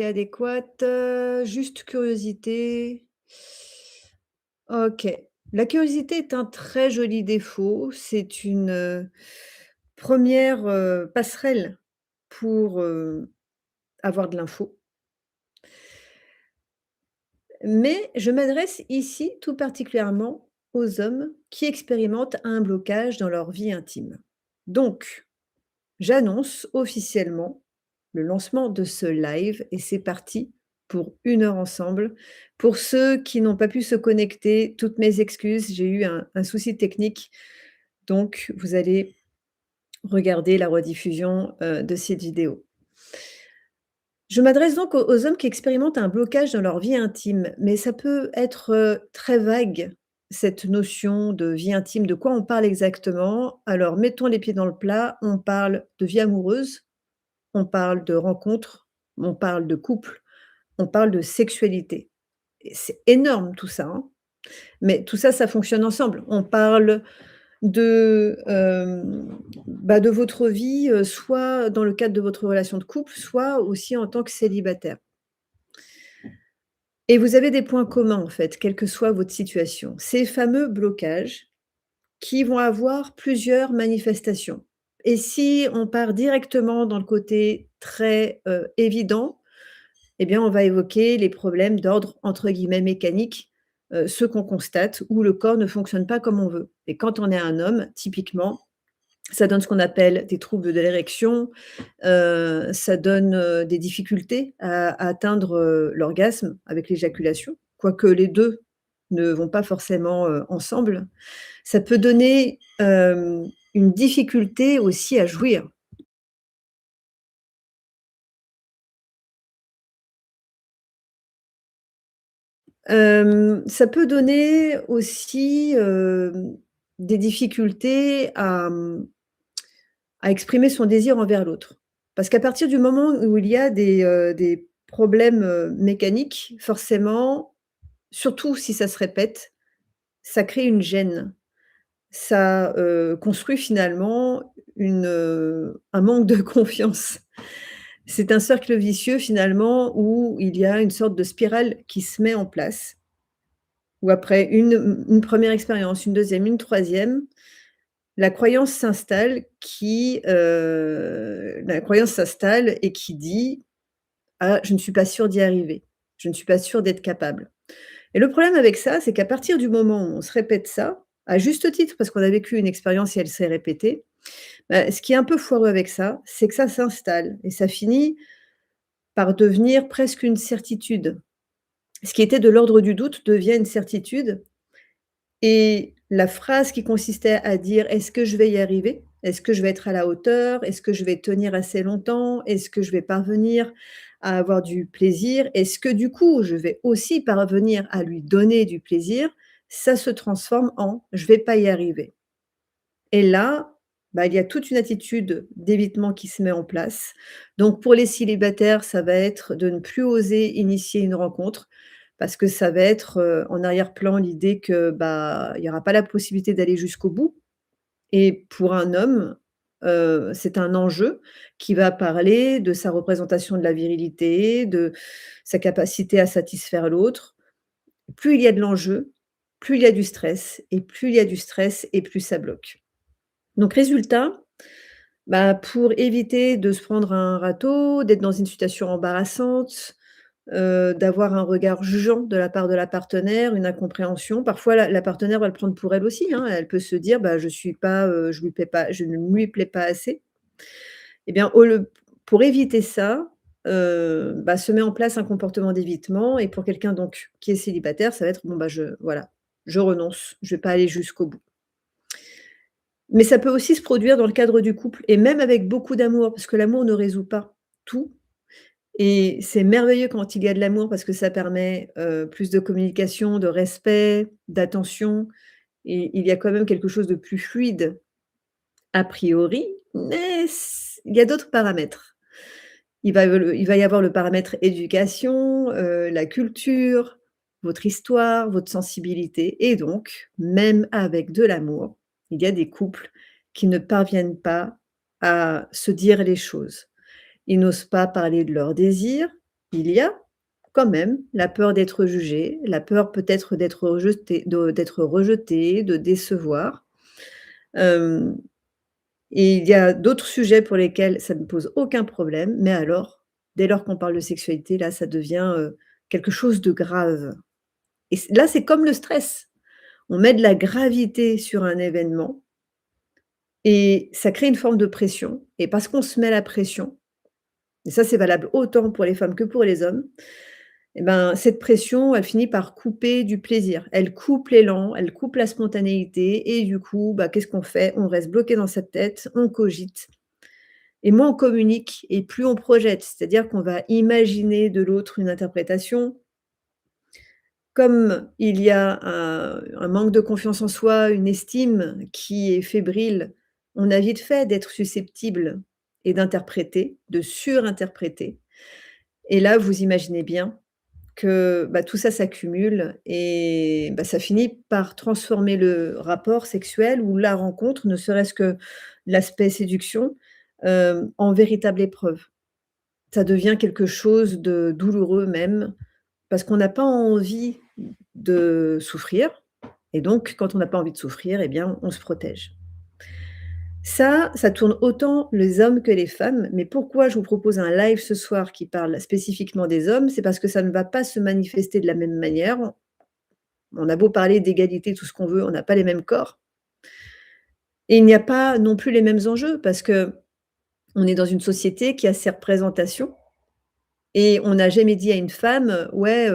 est adéquate, juste curiosité. OK. La curiosité est un très joli défaut. C'est une, 1re, passerelle pour, avoir de l'info. Mais je m'adresse ici tout particulièrement aux hommes qui expérimentent un blocage dans leur vie intime. Donc, j'annonce officiellement le lancement de ce live et c'est parti pour 1 heure ensemble. Pour ceux qui n'ont pas pu se connecter, toutes mes excuses, j'ai eu un souci technique, donc vous allez regarder la rediffusion, de cette vidéo. Je m'adresse donc aux hommes qui expérimentent un blocage dans leur vie intime, mais ça peut être, très vague, cette notion de vie intime. De quoi on parle exactement? Alors mettons les pieds dans le plat, on parle de vie amoureuse, on parle de rencontres, on parle de couple, on parle de sexualité et c'est énorme tout ça, hein, mais tout ça, ça fonctionne ensemble. On parle de, de votre vie, soit dans le cadre de votre relation de couple, soit aussi en tant que célibataire. Et vous avez des points communs, en fait, quelle que soit votre situation. Ces fameux blocages qui vont avoir plusieurs manifestations. Et si on part directement dans le côté très, évident, eh bien, on va évoquer les problèmes d'ordre, entre guillemets, «mécanique», ceux qu'on constate, où le corps ne fonctionne pas comme on veut. Et quand on est un homme, typiquement, ça donne ce qu'on appelle des troubles de l'érection, ça donne, des difficultés à atteindre, l'orgasme avec l'éjaculation, quoique les 2 ne vont pas forcément, ensemble. Ça peut donner, une difficulté aussi à jouir. Ça peut donner aussi, des difficultés à exprimer son désir envers l'autre. Parce qu'à partir du moment où il y a des problèmes, mécaniques, forcément, surtout si ça se répète, ça crée une gêne. Ça, construit finalement un manque de confiance. C'est un cercle vicieux finalement où il y a une sorte de spirale qui se met en place, où après une 1re expérience, une deuxième, une troisième, la croyance s'installe et qui dit: «Ah, je ne suis pas sûre d'y arriver. Je ne suis pas sûre d'être capable». Et le problème avec ça, c'est qu'à partir du moment où on se répète ça, à juste titre parce qu'on a vécu une expérience et elle s'est répétée, bah, ce qui est un peu foireux avec ça, c'est que ça s'installe et ça finit par devenir presque une certitude. Ce qui était de l'ordre du doute devient une certitude et la phrase qui consistait à dire: «Est-ce que je vais y arriver? Est-ce que je vais être à la hauteur? Est-ce que je vais tenir assez longtemps? Est-ce que je vais parvenir à avoir du plaisir? Est-ce que du coup, je vais aussi parvenir à lui donner du plaisir?» Ça se transforme en: «Je vais pas y arriver». Et là, bah, il y a toute une attitude d'évitement qui se met en place. Donc pour les célibataires, ça va être de ne plus oser initier une rencontre parce que ça va être, en arrière-plan l'idée que, bah, il y aura pas la possibilité d'aller jusqu'au bout. Et pour un homme, c'est un enjeu qui va parler de sa représentation de la virilité, de sa capacité à satisfaire l'autre. Plus il y a de l'enjeu, plus il y a du stress et plus il y a du stress et plus ça bloque. Donc résultat, bah, pour éviter de se prendre un râteau, d'être dans une situation embarrassante, d'avoir un regard jugeant de la part de la partenaire, une incompréhension. Parfois la partenaire va le prendre pour elle aussi, hein. Elle peut se dire: «Bah, je suis pas, je lui plais pas je ne lui plais pas assez». Eh bien, pour éviter ça, bah, se met en place un comportement d'évitement et pour quelqu'un donc qui est célibataire, ça va être: «Bon, bah, je renonce, je vais pas aller jusqu'au bout». Mais ça peut aussi se produire dans le cadre du couple et même avec beaucoup d'amour, parce que l'amour ne résout pas tout et c'est merveilleux quand il y a de l'amour parce que ça permet, plus de communication, de respect, d'attention et il y a quand même quelque chose de plus fluide a priori, mais il y a d'autres paramètres. Il va y avoir le paramètre éducation, la culture, votre histoire, votre sensibilité et donc, même avec de l'amour, il y a des couples qui ne parviennent pas à se dire les choses. Ils n'osent pas parler de leurs désirs, il y a quand même la peur d'être jugé, la peur peut-être d'être rejeté, de décevoir. Hem Et il y a d'autres sujets pour lesquels ça ne pose aucun problème, mais alors, dès lors qu'on parle de sexualité, là, ça devient, quelque chose de grave. Et là, c'est comme le stress. On met de la gravité sur un événement et ça crée une forme de pression et parce qu'on se met la pression, et ça, c'est valable autant pour les femmes que pour les hommes, et ben, cette pression, elle finit par couper du plaisir. Elle coupe l'élan, elle coupe la spontanéité et du coup, bah, qu'est-ce qu'on fait? On reste bloqué dans sa tête, on cogite. Et moins on communique et plus on projette. C'est-à-dire qu'on va imaginer de l'autre une interprétation. Comme il y a un manque de confiance en soi, une estime qui est fébrile, on a vite fait d'être susceptible et d'interpréter, de surinterpréter. Et là, vous imaginez bien que, bah, tout ça s'accumule et bah, ça finit par transformer le rapport sexuel ou la rencontre, ne serait-ce que l'aspect séduction, en véritable épreuve. Ça devient quelque chose de douloureux même, parce qu'on n'a pas envie de souffrir et donc quand on n'a pas envie de souffrir eh bien, on se protège. Ça tourne autant les hommes que les femmes, mais pourquoi je vous propose un live ce soir qui parle spécifiquement des hommes? C'est parce que ça ne va pas se manifester de la même manière. On a beau parler d'égalité, tout ce qu'on veut, on n'a pas les mêmes corps et il n'y a pas non plus les mêmes enjeux parce qu'on est dans une société qui a ses représentations. Et on n'a jamais dit à une femme, «Ouais,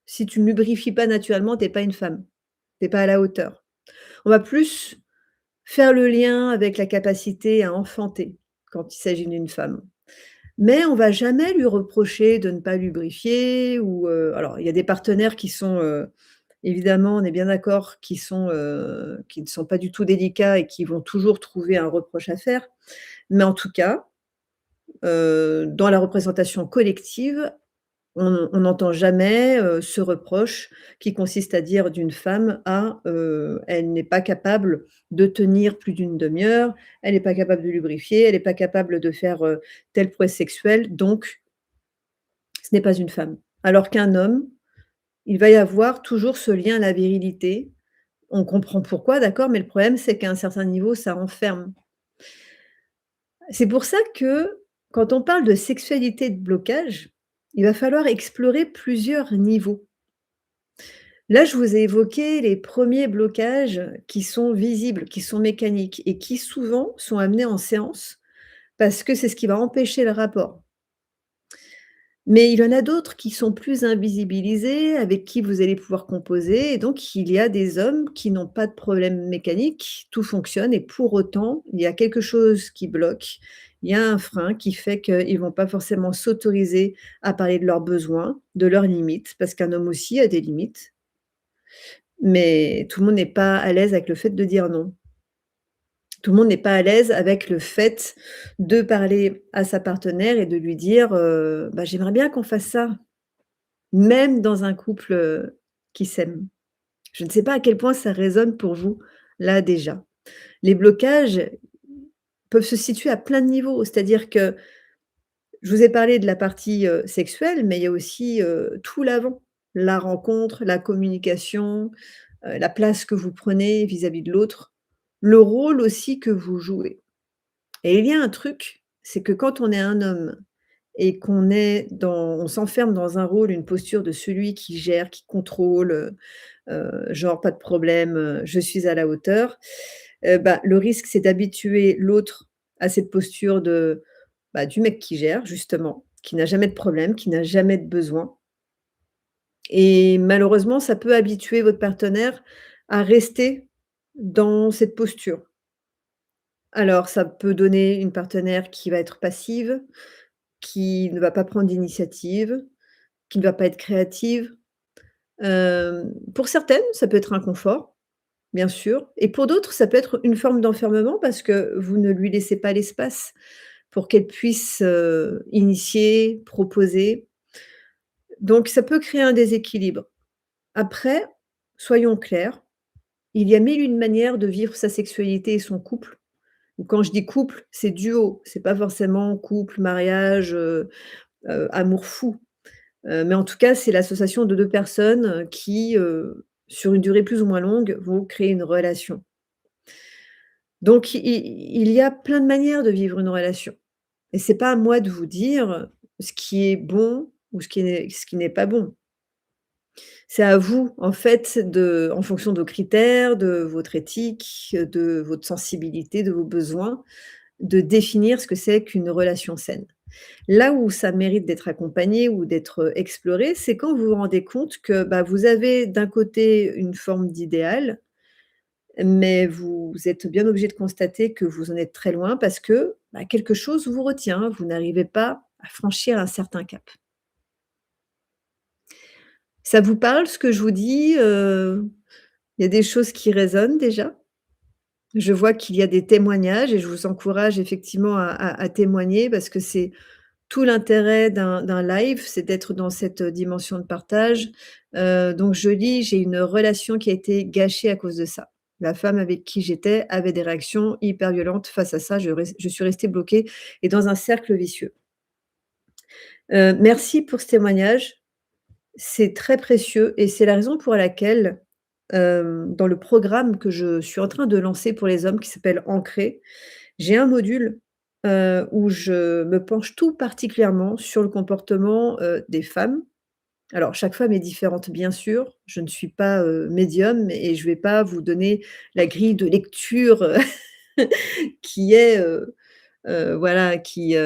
si tu ne lubrifies pas naturellement, tu es pas une femme. Tu es pas à la hauteur». On va plus faire le lien avec la capacité à enfanter quand il s'agit d'une femme. Mais on va jamais lui reprocher de ne pas lubrifier ou, alors il y a des partenaires qui sont, évidemment, on est bien d'accord, qui ne sont pas du tout délicats et qui vont toujours trouver un reproche à faire. Mais en tout cas, dans la représentation collective, on n'entend jamais, ce reproche qui consiste à dire d'une femme: «Ah, elle n'est pas capable de tenir plus d'une demi-heure, elle n'est pas capable de lubrifier, elle n'est pas capable de faire, telle prouesse sexuelle, donc ce n'est pas une femme». Alors qu'un homme, il va y avoir toujours ce lien à la virilité. On comprend pourquoi, d'accord, mais le problème, c'est qu'à un certain niveau, ça enferme. C'est pour ça que, quand on parle de sexualité de blocage, il va falloir explorer plusieurs niveaux. Là, je vous ai évoqué les premiers blocages qui sont visibles, qui sont mécaniques et qui souvent sont amenés en séance parce que c'est ce qui va empêcher le rapport. Mais il y en a d'autres qui sont plus invisibilisés, avec qui vous allez pouvoir composer et donc il y a des hommes qui n'ont pas de problème mécanique, tout fonctionne et pour autant, il y a quelque chose qui bloque. Il y a un frein qui fait qu'ils ne vont pas forcément s'autoriser à parler de leurs besoins, de leurs limites, parce qu'un homme aussi a des limites. Mais tout le monde n'est pas à l'aise avec le fait de dire non. Tout le monde n'est pas à l'aise avec le fait de parler à sa partenaire et de lui dire, «Bah, j'aimerais bien qu'on fasse ça», même dans un couple, qui s'aime. Je ne sais pas à quel point ça résonne pour vous, là, déjà. Les blocages peuvent se situer à plein de niveaux, c'est-à-dire que je vous ai parlé de la partie, sexuelle, mais il y a aussi, tout l'avant. La rencontre, la communication, la place que vous prenez vis-à-vis de l'autre, le rôle aussi que vous jouez. Et il y a un truc, c'est que quand on est un homme et on s'enferme dans un rôle, une posture de celui qui gère, qui contrôle, genre: «Pas de problème, je suis à la hauteur», bah, le risque, c'est d'habituer l'autre à cette posture bah, du mec qui gère justement, qui n'a jamais de problème, qui n'a jamais de besoin et malheureusement, ça peut habituer votre partenaire à rester dans cette posture. Alors ça peut donner une partenaire qui va être passive, qui ne va pas prendre d'initiative, qui ne va pas être créative. Pour certaines, ça peut être un confort, bien sûr et pour d'autres, ça peut être une forme d'enfermement parce que vous ne lui laissez pas l'espace pour qu'elle puisse, initier, proposer. Donc ça peut créer un déséquilibre. Après, soyons clairs, il y a mille et une manières de vivre sa sexualité et son couple. Ou quand je dis couple, c'est duo, c'est pas forcément couple, mariage, amour fou. Mais en tout cas, c'est l'association de 2 personnes, qui, sur une durée plus ou moins longue, vont créer une relation. Donc il y a plein de manières de vivre une relation et c'est pas à moi de vous dire ce qui est bon ou ce qui n'est pas bon. C'est à vous, en fait, de en fonction de vos critères, de votre éthique, de votre sensibilité, de vos besoins, de définir ce que c'est qu'une relation saine. Là où ça mérite d'être accompagné ou d'être, exploré, c'est quand vous vous rendez compte que, bah, vous avez d'un côté une forme d'idéal, mais vous êtes bien obligé de constater que vous en êtes très loin parce que, bah, quelque chose vous retient, vous n'arrivez pas à franchir un certain cap. Ça vous parle ce que je vous dis? Il y a des choses qui résonnent déjà? Je vois qu'il y a des témoignages et je vous encourage effectivement à témoigner parce que c'est tout l'intérêt d'un live, c'est d'être dans cette dimension de partage. Donc je lis: «J'ai une relation qui a été gâchée à cause de ça. La femme avec qui j'étais avait des réactions hyper violentes face à ça, je suis restée bloquée et dans un cercle vicieux». Merci pour ce témoignage, c'est très précieux et c'est la raison pour laquelle, dans le programme que je suis en train de lancer pour les hommes qui s'appelle «Ancré», j'ai un module, où je me penche tout particulièrement sur le comportement, des femmes. Alors chaque femme est différente bien sûr, je ne suis pas, médium et je vais pas vous donner la grille de lecture, qui est, voilà, qui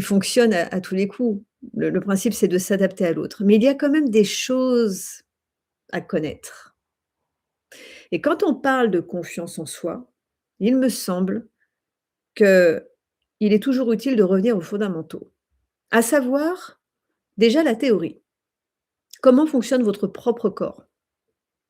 fonctionne à tous les coups. Le principe, c'est de s'adapter à l'autre. Mais il y a quand même des choses à connaître et quand on parle de confiance en soi, il me semble qu'il est toujours utile de revenir aux fondamentaux. À savoir, déjà la théorie. Comment fonctionne votre propre corps?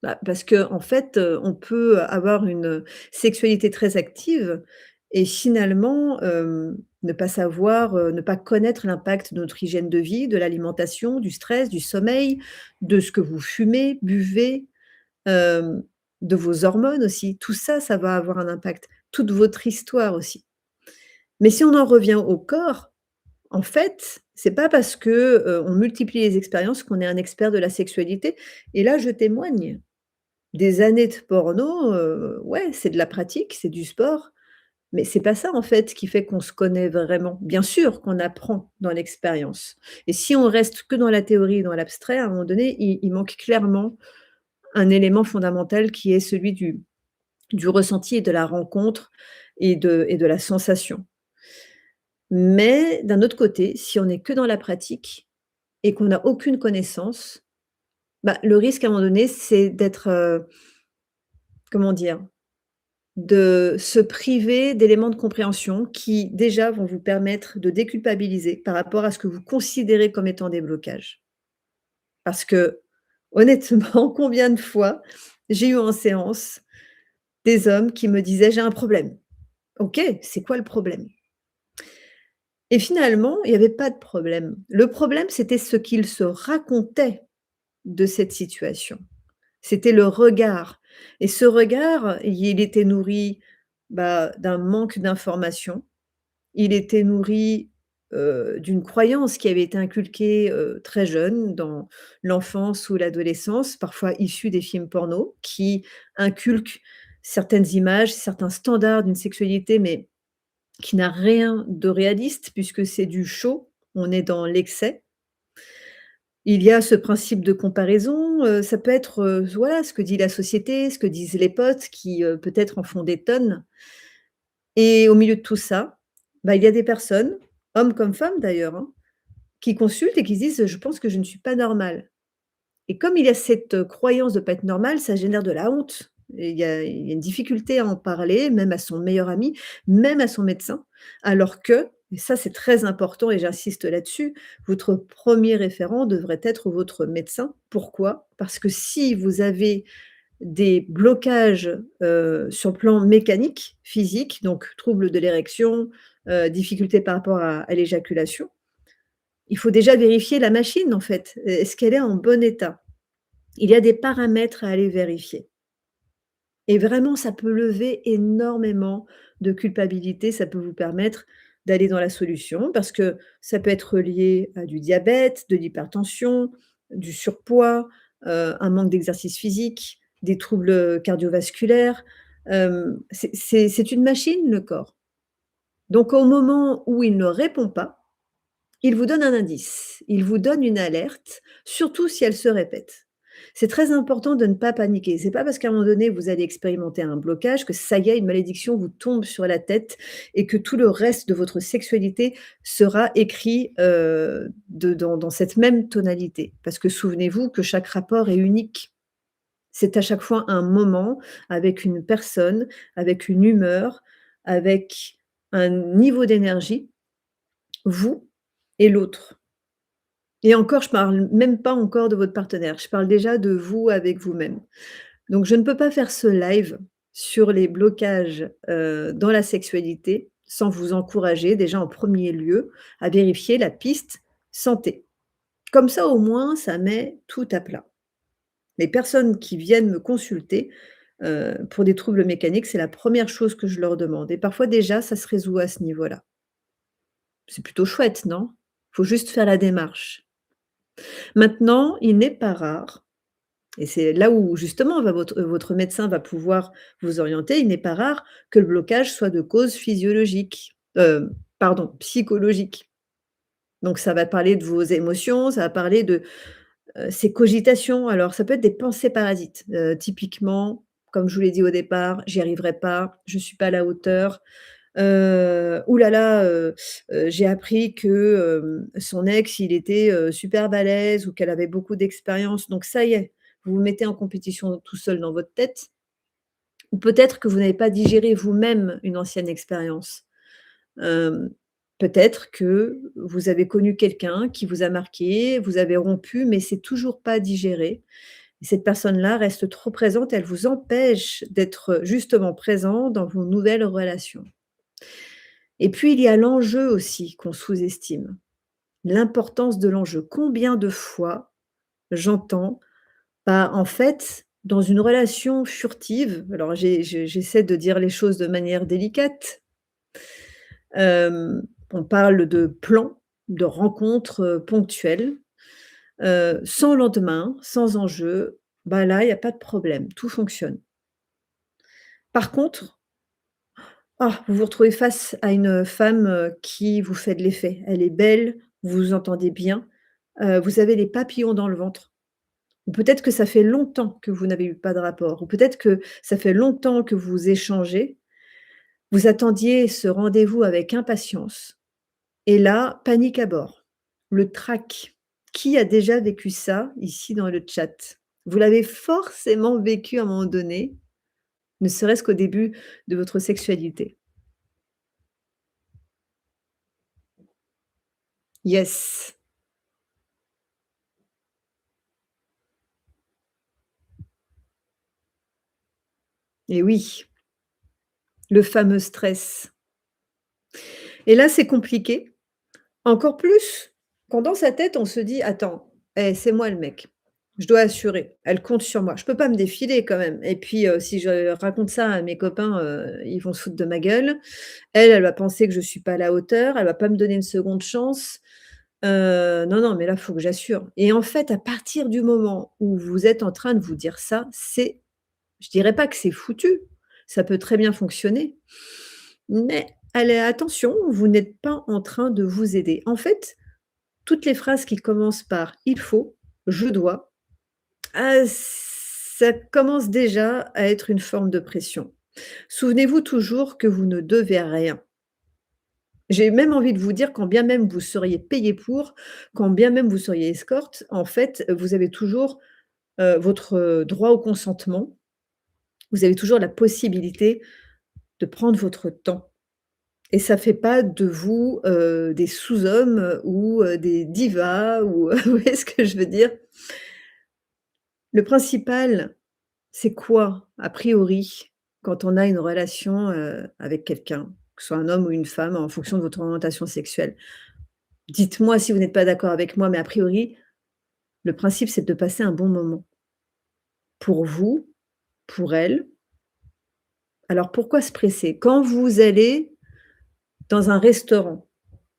Bah, parce qu'en fait, on peut avoir une sexualité très active et finalement, ne pas savoir, ne pas connaître l'impact de notre hygiène de vie, de l'alimentation, du stress, du sommeil, de ce que vous fumez, buvez, hem, de vos hormones aussi. Tout ça, ça va avoir un impact. Toute votre histoire aussi. Mais si on en revient au corps, en fait, c'est pas parce que, on multiplie les expériences qu'on est un expert de la sexualité et là, je témoigne. Des années de porno, ouais, c'est de la pratique, c'est du sport, mais c'est pas ça, en fait, qui fait qu'on se connaît vraiment. Bien sûr qu'on apprend dans l'expérience et si on reste que dans la théorie, dans l'abstrait, à un moment donné, il manque clairement un élément fondamental qui est celui du ressenti et de la rencontre et de la sensation. Mais d'un autre côté, si on est que dans la pratique et qu'on n'a aucune connaissance, bah, le risque à un moment donné, c'est d'être, comment dire? De se priver d'éléments de compréhension qui, déjà, vont vous permettre de déculpabiliser par rapport à ce que vous considérez comme étant des blocages. Parce que, honnêtement, combien de fois j'ai eu en séance des hommes qui me disaient: «J'ai un problème». OK, c'est quoi le problème? Et finalement, il y avait pas de problème. Le problème, c'était ce qu'ils se racontaient de cette situation. C'était le regard et ce regard, il était nourri, bah, d'un manque d'information. Il était nourri, d'une croyance qui avait été inculquée, très jeune dans l'enfance ou l'adolescence, parfois issue des films porno, qui inculquent certaines images, certains standards d'une sexualité, mais qui n'a rien de réaliste puisque c'est du show, on est dans l'excès. Il y a ce principe de comparaison, ça peut être, voilà, ce que dit la société, ce que disent les potes qui, peut-être en font des tonnes et au milieu de tout ça, bah, il y a des personnes, hommes comme femmes d'ailleurs, hein, qui consultent et qui se disent: «Je pense que je ne suis pas normale» et comme il y a cette, croyance de pas être normale, ça génère de la honte et il y a une difficulté à en parler, même à son meilleur ami, même à son médecin, alors que et ça c'est très important et j'insiste là-dessus, votre premier référent devrait être votre médecin. Pourquoi? Parce que si vous avez des blocages, sur le plan mécanique, physique, donc troubles de l'érection, difficultés par rapport à l'éjaculation. Il faut déjà vérifier la machine, en fait. Est-ce qu'elle est en bon état? Il y a des paramètres à aller vérifier et vraiment ça peut lever énormément de culpabilité. Ça peut vous permettre d'aller dans la solution parce que ça peut être lié à du diabète, de l'hypertension, du surpoids, un manque d'exercice physique, des troubles, cardiovasculaires. C'est une machine, le corps. Donc au moment où il ne répond pas, il vous donne un indice, il vous donne une alerte, surtout si elle se répète. C'est très important de ne pas paniquer. C'est pas parce qu'à un moment donné, vous allez expérimenter un blocage que ça y est, une malédiction vous tombe sur la tête et que tout le reste de votre sexualité sera écrit, dans cette même tonalité. Parce que souvenez-vous que chaque rapport est unique. C'est à chaque fois un moment avec une personne, avec une humeur, avec un niveau d'énergie, vous et l'autre. Et encore, je parle même pas encore de votre partenaire, je parle déjà de vous avec vous-même. Donc je ne peux pas faire ce live sur les blocages, dans la sexualité sans vous encourager déjà en premier lieu à vérifier la piste santé. Comme ça au moins, ça met tout à plat. Les personnes qui viennent me consulter, pour des troubles mécaniques, c'est la première chose que je leur demande et parfois déjà ça se résout à ce niveau-là. C'est plutôt chouette, non? Faut juste faire la démarche. Maintenant, il n'est pas rare et c'est là où justement va votre médecin va pouvoir vous orienter, il n'est pas rare que le blocage soit de cause physiologique, pardon, psychologique. Donc ça va parler de vos émotions, ça va parler de, ces cogitations. Alors ça peut être des pensées parasites, typiquement, comme je vous l'ai dit au départ: «J'y arriverai pas, je suis pas à la hauteur», «Ouh là là, j'ai appris que, son ex, il était, super balèze ou qu'elle avait beaucoup d'expérience». Donc ça y est, vous vous mettez en compétition tout seul dans votre tête ou peut-être que vous n'avez pas digéré vous-même une ancienne expérience. Hem, Peut-être que vous avez connu quelqu'un qui vous a marqué, vous avez rompu, mais c'est toujours pas digéré et cette personne-là reste trop présente, elle vous empêche d'être, justement présent dans vos nouvelles relations. Et puis, il y a l'enjeu aussi qu'on sous-estime, l'importance de l'enjeu. Combien de fois j'entends: «Bah, en fait, dans une relation furtive», alors j'essaie de dire les choses de manière délicate, on parle de plans, de rencontres, ponctuelles, sans lendemain, sans enjeu, bah, là, il y a pas de problème, tout fonctionne. Par contre, vous vous retrouvez face à une femme, qui vous fait de l'effet. Elle est belle, vous vous entendez bien, vous avez les papillons dans le ventre. Ou peut-être que ça fait longtemps que vous n'avez eu pas de rapport, ou peut-être que ça fait longtemps que vous échangez. Vous attendiez ce rendez-vous avec impatience et là, panique à bord. Le trac. Qui a déjà vécu ça ici dans le chat? Vous l'avez forcément vécu à un moment donné, ne serait-ce qu'au début de votre sexualité. Yes. Et oui, le fameux stress. Et là, c'est compliqué. Encore plus quand dans sa tête, on se dit: «Attends, eh, c'est moi le mec. Je dois assurer. Elle compte sur moi. Je peux pas me défiler quand même et puis, si je raconte ça à mes copains, ils vont se foutre de ma gueule. Elle, elle va penser que je suis pas à la hauteur. Elle va pas me donner une seconde chance. Non, non, mais là, faut que j'assure» et en fait, à partir du moment où vous êtes en train de vous dire ça, c'est je dirais pas que c'est foutu. Ça peut très bien fonctionner, mais allez, attention, vous n'êtes pas en train de vous aider. En fait, toutes les phrases qui commencent par «il faut», «je dois», ça commence déjà à être une forme de pression. Souvenez-vous toujours que vous ne devez rien. J'ai même envie de vous dire quand bien même vous seriez payé pour, quand bien même vous seriez escorte, en fait, vous avez toujours, votre, droit au consentement. Vous avez toujours la possibilité de prendre votre temps. Et ça fait pas de vous, des sous-hommes, ou, des divas ou vous voyez ce que je veux dire? Le principal, c'est quoi, a priori, quand on a une relation, avec quelqu'un, que ce soit un homme ou une femme en fonction de votre orientation sexuelle? Dites-moi si vous n'êtes pas d'accord avec moi, mais a priori, le principe, c'est de passer un bon moment. Pour vous, pour elle. Alors pourquoi se presser? Quand vous allez Dans un restaurant,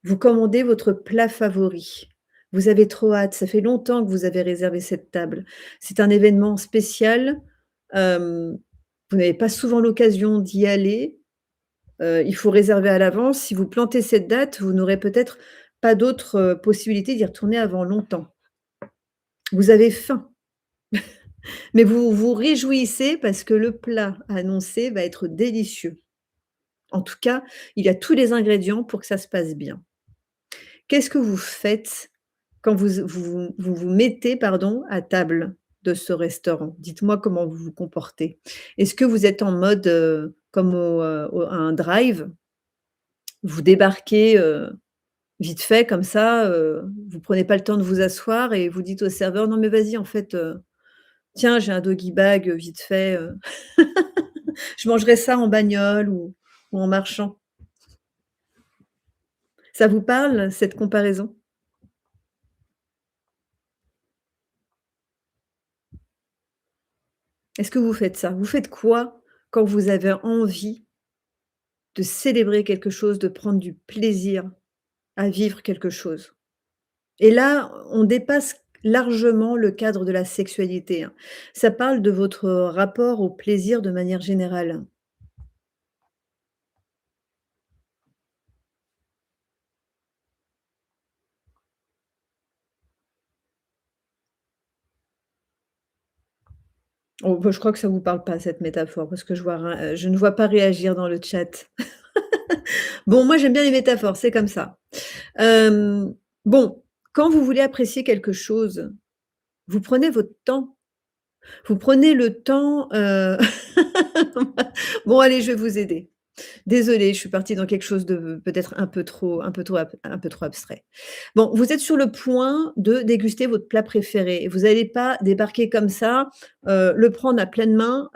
vous commandez votre plat favori. Vous avez trop hâte, ça fait longtemps que vous avez réservé cette table. C'est un événement spécial, vous n'avez pas souvent l'occasion d'y aller, il faut réserver à l'avance. Si vous plantez cette date, vous n'aurez peut-être pas d'autre, possibilité d'y retourner avant longtemps. Vous avez faim, mais vous vous réjouissez parce que le plat annoncé va être délicieux. En tout cas, il y a tous les ingrédients pour que ça se passe bien. Qu'est-ce que vous faites quand vous mettez, pardon, à table de ce restaurant? Dites-moi comment vous vous comportez. Est-ce que vous êtes en mode, comme à un drive? Vous débarquez, vite fait comme ça, vous prenez pas le temps de vous asseoir et vous dites au serveur: «Non mais vas-y en fait, tiens j'ai un doggy bag, vite fait, je mangerai ça en bagnole ou en marchant». Ça vous parle cette comparaison? Est-ce que vous faites ça? Vous faites quoi quand vous avez envie de célébrer quelque chose, de prendre du plaisir à vivre quelque chose? Et là, on dépasse largement le cadre de la sexualité, hein. Ça parle de votre rapport au plaisir de manière générale. Oh bah, je crois que ça vous parle pas cette métaphore parce que je ne vois pas réagir dans le chat. Bon, moi j'aime bien les métaphores, c'est comme ça. Hem, bon, quand vous voulez apprécier quelque chose, vous prenez votre temps. Vous prenez le temps, bon allez, je vais vous aider. Désolée, je suis partie dans quelque chose de peut-être un peu trop abstrait. Bon, vous êtes sur le point de déguster votre plat préféré et vous allez pas débarquer comme ça, le prendre à pleine main,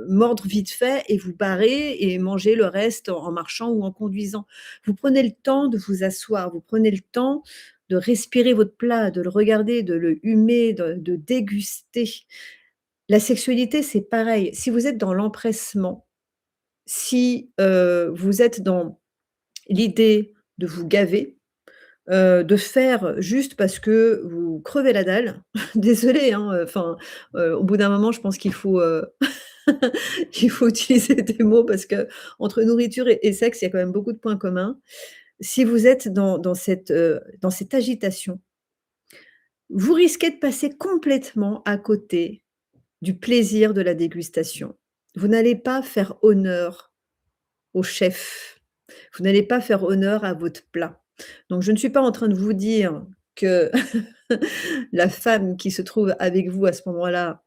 mordre vite fait et vous barrer et manger le reste en marchant ou en conduisant. Vous prenez le temps de vous asseoir, vous prenez le temps de respirer votre plat, de le regarder, de le humer, de déguster. La sexualité, c'est pareil. Si vous êtes dans l'empressement, si, vous êtes dans l'idée de vous gaver, de faire juste parce que vous crevez la dalle, désolée, hein, enfin, au bout d'un moment, je pense qu'il faut, il faut utiliser des mots parce qu'entre nourriture et sexe, il y a quand même beaucoup de points communs. Si vous êtes dans cette agitation, vous risquez de passer complètement à côté du plaisir de la dégustation. Vous n'allez pas faire honneur au chef. Vous n'allez pas faire honneur à votre plat. Donc je ne suis pas en train de vous dire que la femme qui se trouve avec vous à ce moment-là,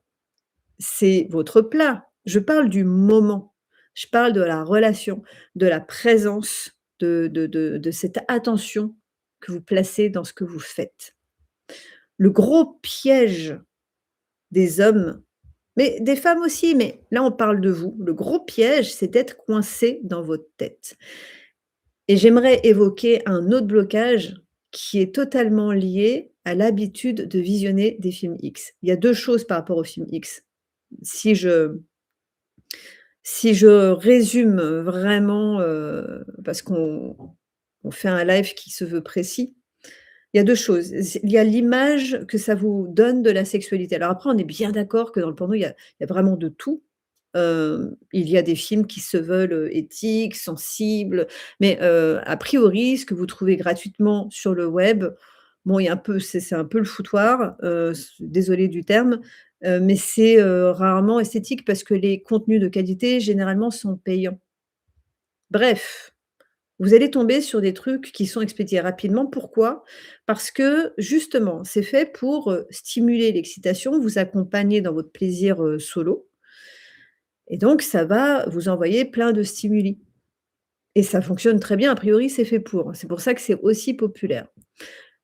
c'est votre plat. Je parle du moment. Je parle de la relation, de la présence, de cette attention que vous placez dans ce que vous faites. Le gros piège des hommes, mais des femmes aussi, mais là on parle de vous. Le gros piège, c'est d'être coincé dans votre tête. Et j'aimerais évoquer un autre blocage qui est totalement lié à l'habitude de visionner des films X. Il y a 2 choses par rapport aux films X. Si je si je résume, vraiment, parce qu'on fait un live qui se veut précis, il y a 2 choses. Il y a l'image que ça vous donne de la sexualité. Alors après, on est bien d'accord que dans le porno, il y a vraiment de tout. Il y a des films qui se veulent, éthiques, sensibles, mais a priori, ce que vous trouvez gratuitement sur le web, bon, il y a un peu c'est un peu le foutoir, désolée du terme, mais c'est, rarement esthétique parce que les contenus de qualité, généralement, sont payants. Bref, vous allez tomber sur des trucs qui sont expédiés rapidement. Pourquoi? Parce que justement, c'est fait pour, stimuler l'excitation, vous accompagner dans votre plaisir, solo et donc ça va vous envoyer plein de stimuli et ça fonctionne très bien, a priori, c'est fait pour. C'est pour ça que c'est aussi populaire.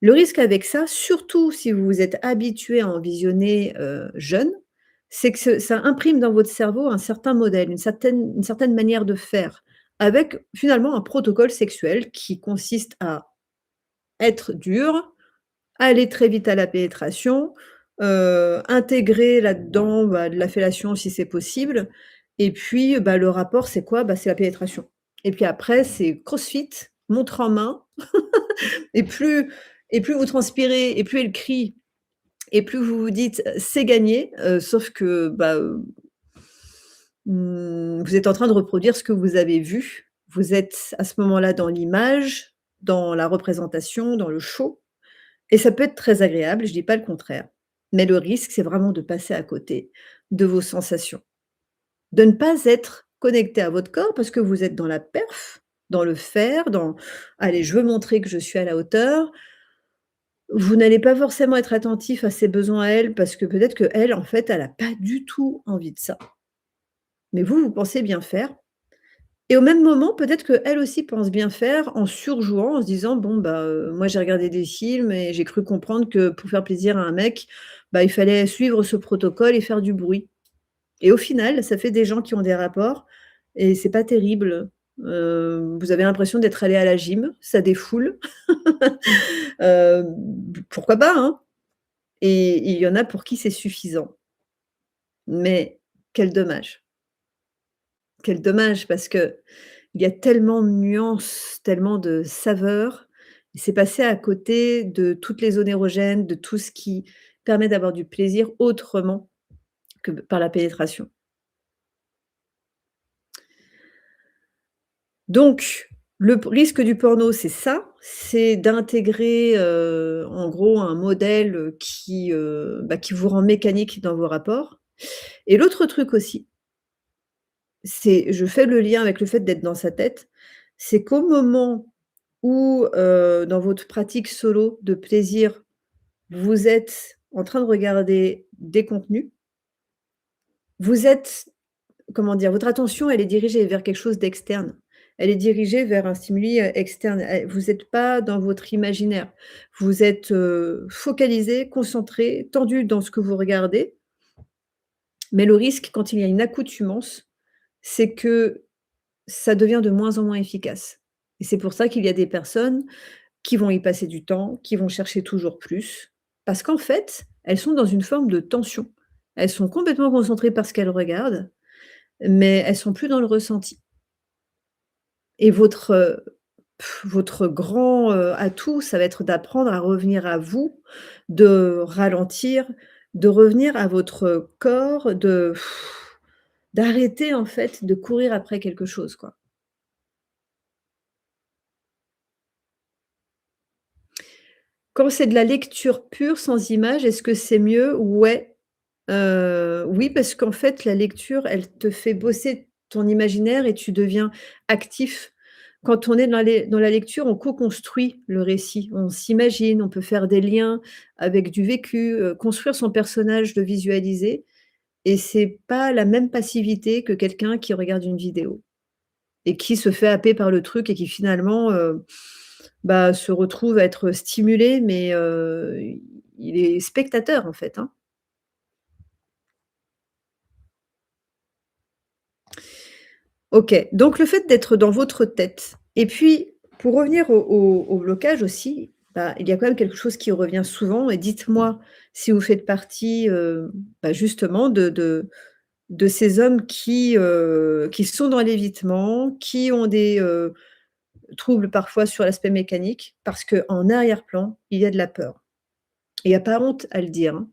Le risque avec ça, surtout si vous vous êtes habitué à en visionner, jeune, c'est que ça imprime dans votre cerveau un certain modèle, une certaine manière de faire, avec finalement un protocole sexuel qui consiste à être dur, aller très vite à la pénétration, intégrer là-dedans, bah, de la fellation si c'est possible et puis, bah, le rapport c'est quoi? Bah, c'est la pénétration et puis après c'est crossfit, montre en main et plus vous transpirez et plus elle crie et plus vous vous dites: «C'est gagné», sauf que, bah, vous êtes en train de reproduire ce que vous avez vu. Vous êtes à ce moment-là dans l'image, dans la représentation, dans le show et ça peut être très agréable, je dis pas le contraire. Mais le risque, c'est vraiment de passer à côté de vos sensations. De ne pas être connecté à votre corps parce que vous êtes dans la perf, dans le faire, dans: «Allez, je veux montrer que je suis à la hauteur». Vous n'allez pas forcément être attentif à ses besoins à elle parce que peut-être qu'elle, en fait, elle a pas du tout envie de ça. Mais vous, vous pensez bien faire et au même moment, peut-être qu'elle aussi pense bien faire en surjouant, en se disant: «Bon, bah, moi j'ai regardé des films et j'ai cru comprendre que pour faire plaisir à un mec, bah, il fallait suivre ce protocole et faire du bruit». Et au final, ça fait des gens qui ont des rapports et c'est pas terrible. Vous avez l'impression d'être allé à la gym, ça défoule. Heu, Pourquoi pas, hein? Et il y en a pour qui c'est suffisant. Mais quel dommage, quel dommage parce qu'il y a tellement de nuances, tellement de saveurs et c'est passé à côté de toutes les zones érogènes, de tout ce qui permet d'avoir du plaisir autrement que par la pénétration. Donc, le p risque du porno, c'est ça, c'est d'intégrer, en gros, un modèle, qui vous rend mécanique dans vos rapports et l'autre truc aussi, c'est je fais le lien avec le fait d'être dans sa tête, c'est qu'au moment où, dans votre pratique solo de plaisir, vous êtes en train de regarder des contenus, vous êtes comment dire? Votre attention, elle est dirigée vers quelque chose d'externe. Elle est dirigée vers un stimuli, externe. Vous êtes pas dans votre imaginaire. Vous êtes, focalisé, concentré, tendu dans ce que vous regardez. Mais le risque, quand il y a une accoutumance, c'est que ça devient de moins en moins efficace. Et c'est pour ça qu'il y a des personnes qui vont y passer du temps, qui vont chercher toujours plus. Parce qu'en fait, elles sont dans une forme de tension. Elles sont complètement concentrées par ce qu'elles regardent, mais elles sont plus dans le ressenti. Et votre grand, atout, ça va être d'apprendre à revenir à vous, de ralentir, de revenir à votre corps, d'arrêter en fait de courir après quelque chose, quoi. Quand c'est de la lecture pure sans image, est-ce que c'est mieux? Ouais, oui, parce qu'en fait, la lecture, elle te fait bosser ton imaginaire et tu deviens actif. Quand on est dans la lecture, on co-construit le récit. On s'imagine, on peut faire des liens avec du vécu, construire son personnage, le visualiser et c'est pas la même passivité que quelqu'un qui regarde une vidéo et qui se fait happer par le truc et qui finalement, bah, se retrouve à être stimulé mais il est spectateur, en fait, hein. OK, donc le fait d'être dans votre tête et puis pour revenir au blocage aussi, bah, il y a quand même quelque chose qui revient souvent et dites-moi si vous faites partie, bah, justement de ces hommes qui sont dans l'évitement, qui ont des, troubles parfois sur l'aspect mécanique parce qu'en arrière-plan, il y a de la peur. Il y a pas honte à le dire, hein.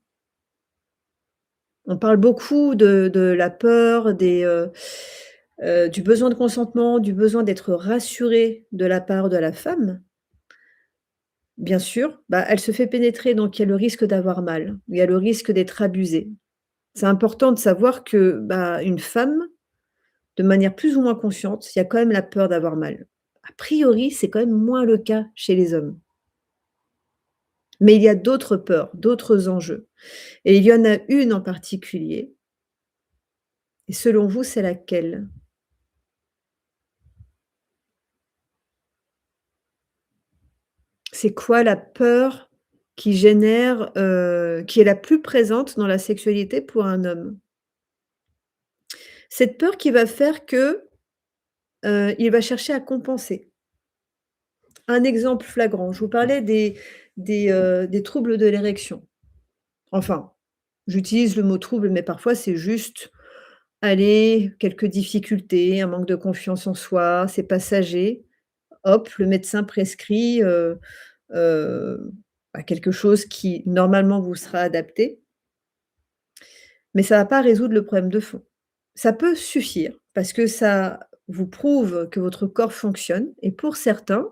On parle beaucoup de la peur, du besoin de consentement, du besoin d'être rassuré de la part de la femme. Bien sûr, bah, elle se fait pénétrer, donc il y a le risque d'avoir mal, il y a le risque d'être abusée. C'est important de savoir que, bah, une femme, de manière plus ou moins consciente, il y a quand même la peur d'avoir mal. A priori, c'est quand même moins le cas chez les hommes. Mais il y a d'autres peurs, d'autres enjeux et il y en a une en particulier et selon vous, c'est laquelle? C'est quoi la peur qui génère, qui est la plus présente dans la sexualité pour un homme? Cette peur qui va faire que, il va chercher à compenser. Un exemple flagrant, je vous parlais des troubles de l'érection. Enfin, j'utilise le mot trouble, mais parfois c'est juste Allez, quelques difficultés, un manque de confiance en soi, c'est passager. Hop, le médecin prescrit, heu, quelque chose qui normalement vous sera adapté, mais ça va pas résoudre le problème de fond. Ça peut suffire parce que ça vous prouve que votre corps fonctionne et pour certains,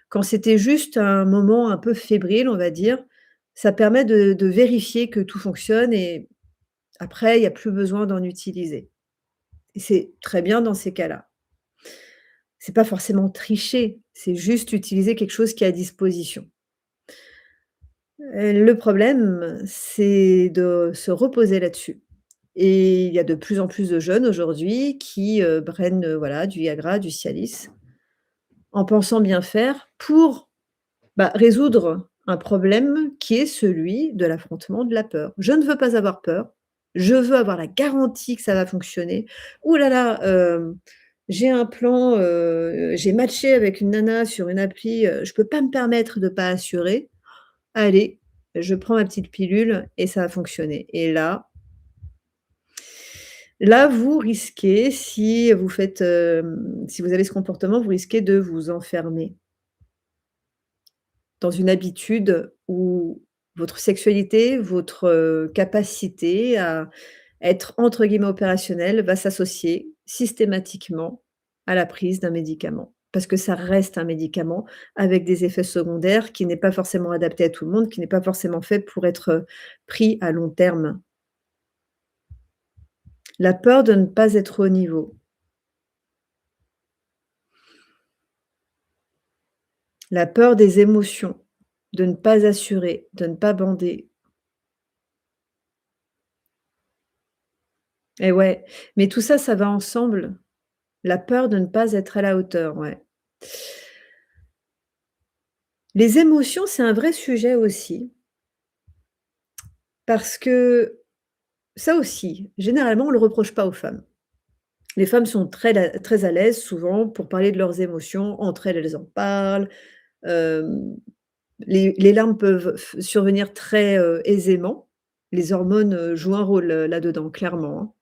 quand c'était juste un moment un peu fébrile, on va dire, ça permet de vérifier que tout fonctionne et après il y a plus besoin d'en utiliser et c'est très bien dans ces cas-là. C'est pas forcément tricher, c'est juste utiliser quelque chose qui est à disposition. Le problème, c'est de se reposer là-dessus et il y a de plus en plus de jeunes aujourd'hui qui, prennent, voilà, du Viagra, du Cialis, en pensant bien faire pour, résoudre un problème qui est celui de l'affrontement de la peur. Je ne veux pas avoir peur, je veux avoir la garantie que ça va fonctionner. «Ouh là là, j'ai un plan, j'ai matché avec une nana sur une appli, je peux pas me permettre de pas assurer. Allez, je prends ma petite pilule et ça va fonctionner» et là, vous risquez, si vous faites, si vous avez ce comportement, vous risquez de vous enfermer dans une habitude où votre sexualité, votre, capacité à être entre guillemets «opérationnel» va s'associer systématiquement à la prise d'un médicament. Parce que ça reste un médicament avec des effets secondaires qui n'est pas forcément adapté à tout le monde, qui n'est pas forcément fait pour être, pris à long terme. La peur de ne pas être au niveau, la peur des émotions, de ne pas assurer, de ne pas bander. Et ouais, mais tout ça, ça va ensemble. La peur de ne pas être à la hauteur, ouais. Les émotions, c'est un vrai sujet aussi, parce que ça aussi, généralement, on le reproche pas aux femmes. Les femmes sont très à l'aise souvent pour parler de leurs émotions. Entre elles, elles en parlent. Hem, les larmes peuvent survenir très, aisément. Les hormones, jouent un rôle, là-dedans, clairement, hein.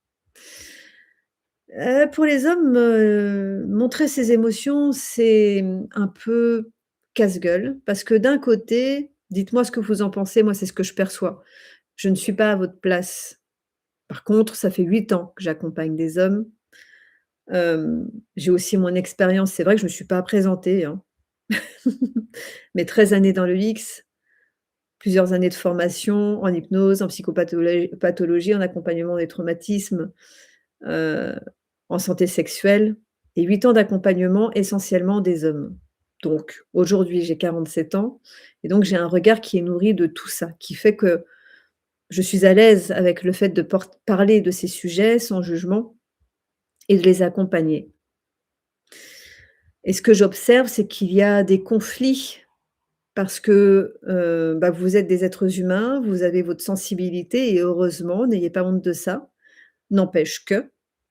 Pour les hommes, montrer ses émotions, c'est, un peu casse-gueule parce que d'un côté, dites-moi ce que vous en pensez, moi c'est ce que je perçois. Je ne suis pas à votre place. Par contre, ça fait 8 ans que j'accompagne des hommes. J'ai aussi mon expérience. C'est vrai que je me suis pas présentée, hein, mais 13 années dans le X, plusieurs années de formation en hypnose, en pathologie, en accompagnement des traumatismes, heu, en santé sexuelle et 8 ans d'accompagnement essentiellement des hommes. Donc aujourd'hui, j'ai 47 ans et donc j'ai un regard qui est nourri de tout ça, qui fait que je suis à l'aise avec le fait de parler de ces sujets sans jugement et de les accompagner. Et ce que j'observe, c'est qu'il y a des conflits parce que, vous êtes des êtres humains, vous avez votre sensibilité et heureusement, n'ayez pas honte de ça. N'empêche que,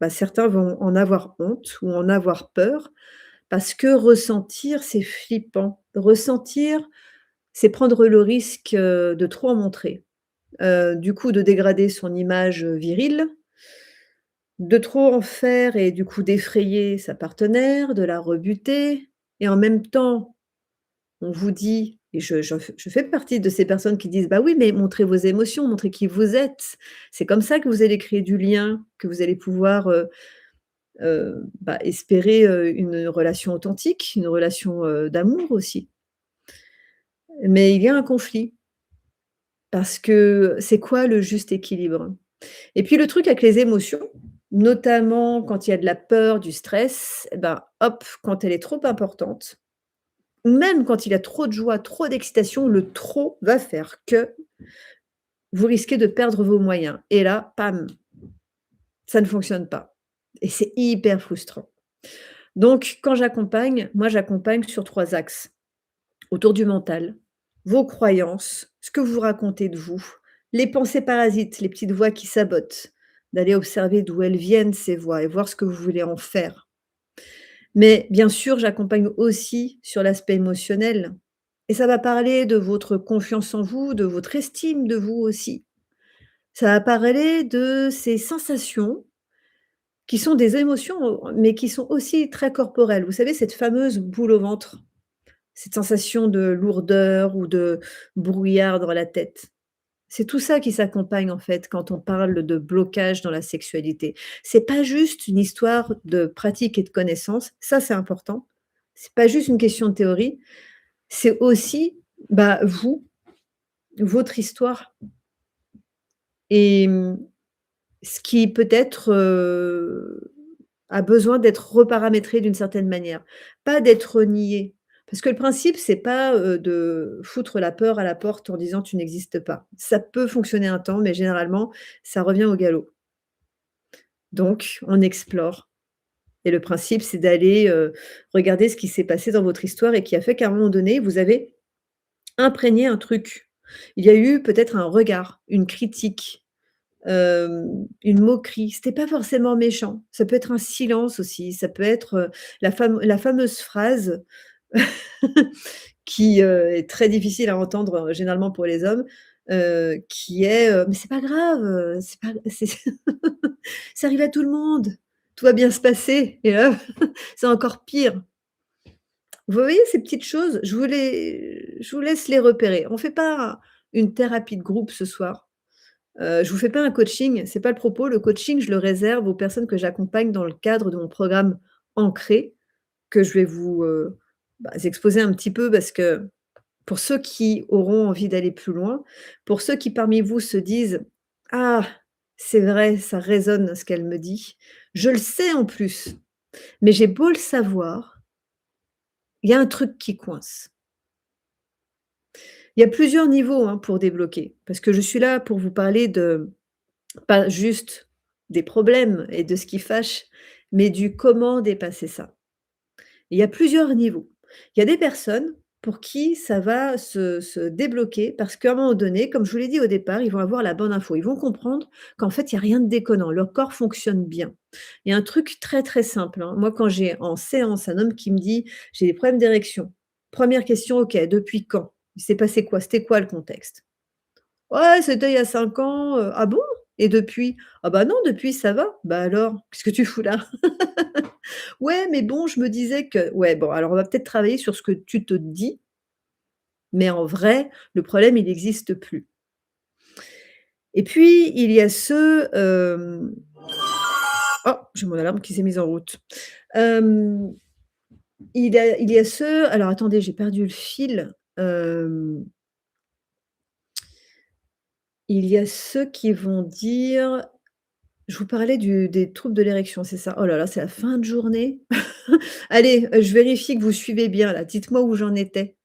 certains vont en avoir honte ou en avoir peur parce que ressentir, c'est flippant. Ressentir, c'est prendre le risque, de trop en montrer. Du coup, de dégrader son image, virile, de trop en faire et du coup d'effrayer sa partenaire, de la rebuter et en même temps, on vous dit et je fais partie de ces personnes qui disent: «Bah oui, mais montrez vos émotions, montrez qui vous êtes. C'est comme ça que vous allez créer du lien, que vous allez pouvoir, espérer, une relation authentique, une relation, d'amour aussi». Mais il y a un conflit parce que c'est quoi le juste équilibre? Et puis le truc avec les émotions, notamment quand il y a de la peur, du stress, et ben, hop, quand elle est trop importante ou même quand il y a trop de joie, trop d'excitation, le trop va faire que vous risquez de perdre vos moyens et là, pam, ça ne fonctionne pas et c'est hyper frustrant. Donc quand j'accompagne, moi j'accompagne sur 3 axes. Autour du mental, vos croyances, ce que vous racontez de vous, les pensées parasites, les petites voix qui sabotent, d'aller observer d'où elles viennent ces voix et voir ce que vous voulez en faire. Mais bien sûr, j'accompagne aussi sur l'aspect émotionnel et ça va parler de votre confiance en vous, de votre estime de vous aussi. Ça va parler de ces sensations qui sont des émotions, mais qui sont aussi très corporelles. Vous savez, cette fameuse boule au ventre, cette sensation de lourdeur ou de brouillard dans la tête. C'est tout ça qui s'accompagne, en fait, quand on parle de blocage dans la sexualité. C'est pas juste une histoire de pratique et de connaissance, ça, c'est important. C'est pas juste une question de théorie, c'est aussi, bah, vous, votre histoire et ce qui peut-être, a besoin d'être reparamétré d'une certaine manière, pas d'être nié. Parce que le principe, c'est pas, de foutre la peur à la porte en disant: «Tu n'existes pas». Ça peut fonctionner un temps, mais généralement, ça revient au galop. Donc on explore et le principe, c'est d'aller, regarder ce qui s'est passé dans votre histoire et qui a fait qu'à un moment donné, vous avez imprégné un truc. Il y a eu peut-être un regard, une critique, une moquerie. C'était pas forcément méchant. Ça peut être un silence aussi, ça peut être, la fameuse phrase qui, est très difficile à entendre, généralement pour les hommes, qui est, «Mais c'est pas grave, c'est pas c'est ça arrive à tout le monde, tout va bien se passer» et là, c'est encore pire. Vous voyez ces petites choses? Je vous laisse les repérer. On fait pas une thérapie de groupe ce soir. Je vous fais pas un coaching, c'est pas le propos. Le coaching, je le réserve aux personnes que j'accompagne dans le cadre de mon programme Ancré, que je vais vous, bah, exposer un petit peu parce que pour ceux qui auront envie d'aller plus loin, pour ceux qui parmi vous se disent: «Ah, c'est vrai, ça résonne ce qu'elle me dit. Je le sais en plus, mais j'ai beau le savoir, il y a un truc qui coince». Il y a plusieurs niveaux, hein, pour débloquer, parce que je suis là pour vous parler de pas juste des problèmes et de ce qui fâche, mais du comment dépasser ça. Il y a plusieurs niveaux. Il y a des personnes pour qui ça va se débloquer parce qu'à un moment donné, comme je vous l'ai dit au départ, ils vont avoir la bonne info. Ils vont comprendre qu'en fait, il y a rien de déconnant. Leur corps fonctionne bien. Il y a un truc très, très simple, hein. Moi, quand j'ai en séance un homme qui me dit: «J'ai des problèmes d'érection». Première question: «OK, depuis quand? Il s'est passé quoi? C'était quoi le contexte?» «Ouais, c'était il y a 5 ans», «Ah bon? Et depuis?» «Ah bah non, depuis ça va». «Bah alors, qu'est-ce que tu fous là?» «Ouais, mais bon, je me disais que» «Ouais, bon, alors on va peut-être travailler sur ce que tu te dis, mais en vrai, le problème, il n'existe plus». Et puis, il y a ceux, oh, j'ai mon alarme qui s'est mise en route. Hem, il y a ceux alors attendez, j'ai perdu le fil. Il y a ceux qui vont dire je vous parlais des troubles de l'érection, c'est ça? Oh là là, c'est la fin de journée. Allez, je vérifie que vous suivez bien là. Dites-moi où j'en étais.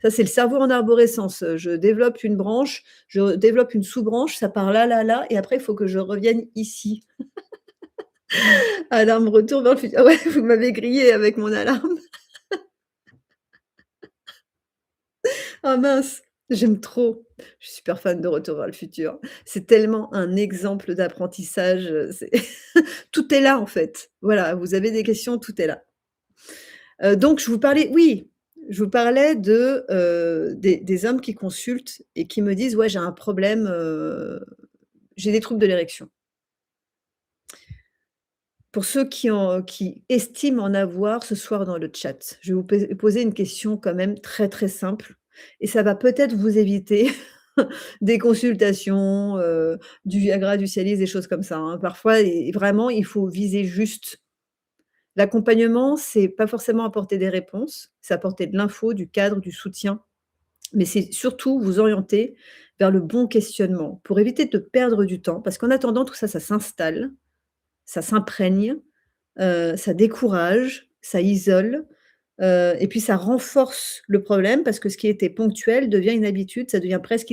Ça, c'est le cerveau en arborescence. Je développe une branche, je développe une sous-branche, ça part là, là, là et après il faut que je revienne ici. Alarme retour vers le futur. Ah ouais, vous m'avez grillé avec mon alarme. Ah mince, j'aime trop. Je suis super fan de Retour vers le futur. C'est tellement un exemple d'apprentissage, c'est tout est là en fait. Voilà, vous avez des questions, tout est là. Donc je vous parlais oui, je vous parlais de, des hommes qui consultent et qui me disent: «Ouais, j'ai un problème, j'ai des troubles de l'érection». Pour ceux qui estiment en avoir ce soir dans le chat, je vais vous poser une question quand même très, très simple et ça va peut-être vous éviter des consultations, du Viagra, du Cialis, des choses comme ça, hein. Parfois et vraiment, il faut viser juste. L'accompagnement, c'est pas forcément apporter des réponses, c'est apporter de l'info, du cadre, du soutien, mais c'est surtout vous orienter vers le bon questionnement pour éviter de perdre du temps parce qu'en attendant tout ça, ça s'installe, ça s'imprègne, ça décourage, ça isole, et puis ça renforce le problème parce que ce qui était ponctuel devient une habitude, ça devient presque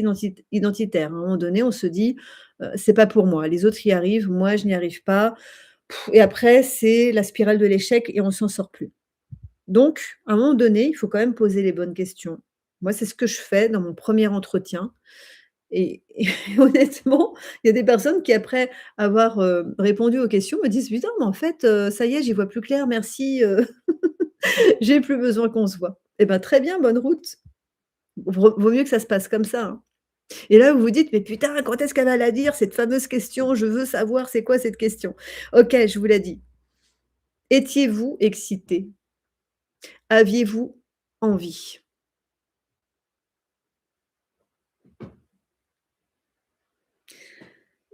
identitaire. À un moment donné, on se dit: «C'est pas pour moi, les autres y arrivent, moi je n'y arrive pas». Et après, c'est la spirale de l'échec et on s'en sort plus. Donc, à un moment donné, il faut quand même poser les bonnes questions. Moi, c'est ce que je fais dans mon premier entretien et honnêtement, il y a des personnes qui après avoir, répondu aux questions me disent: «Putain, mais en fait, ça y est, j'y vois plus clair, merci, j'ai plus besoin qu'on se voit». Eh ben, très bien, bonne route. Vaut mieux que ça se passe comme ça, hein. Et là, vous vous dites: «Mais putain, quand est-ce qu'elle va la dire cette fameuse question? Je veux savoir c'est quoi cette question?» OK, je vous la dis. Étiez-vous excité? Aviez-vous envie?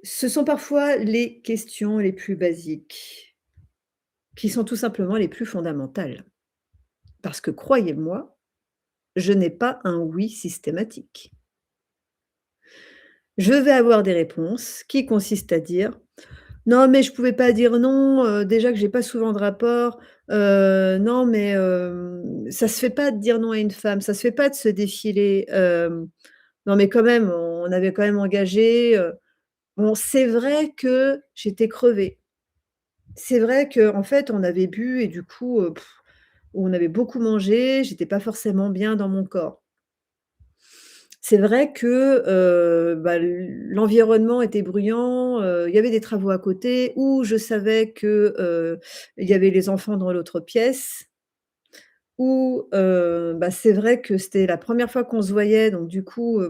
Ce sont parfois les questions les plus basiques, qui sont tout simplement les plus fondamentales. Parce que croyez-moi, je n'ai pas un oui systématique. Je vais avoir des réponses qui consistent à dire: «Non, mais je pouvais pas dire non, déjà que j'ai pas souvent de rapport, non, mais ça se fait pas de dire non à une femme, ça se fait pas de se défiler, non, mais quand même, on avait quand même engagé, bon, c'est vrai que j'étais crevée. C'est vrai qu'en fait, on avait bu et du coup, on avait beaucoup mangé, j'étais pas forcément bien dans mon corps. C'est vrai que, bah, l'environnement était bruyant, il y avait des travaux à côté ou je savais que, il y avait les enfants dans l'autre pièce ou, bah, c'est vrai que c'était la première fois qu'on se voyait donc du coup,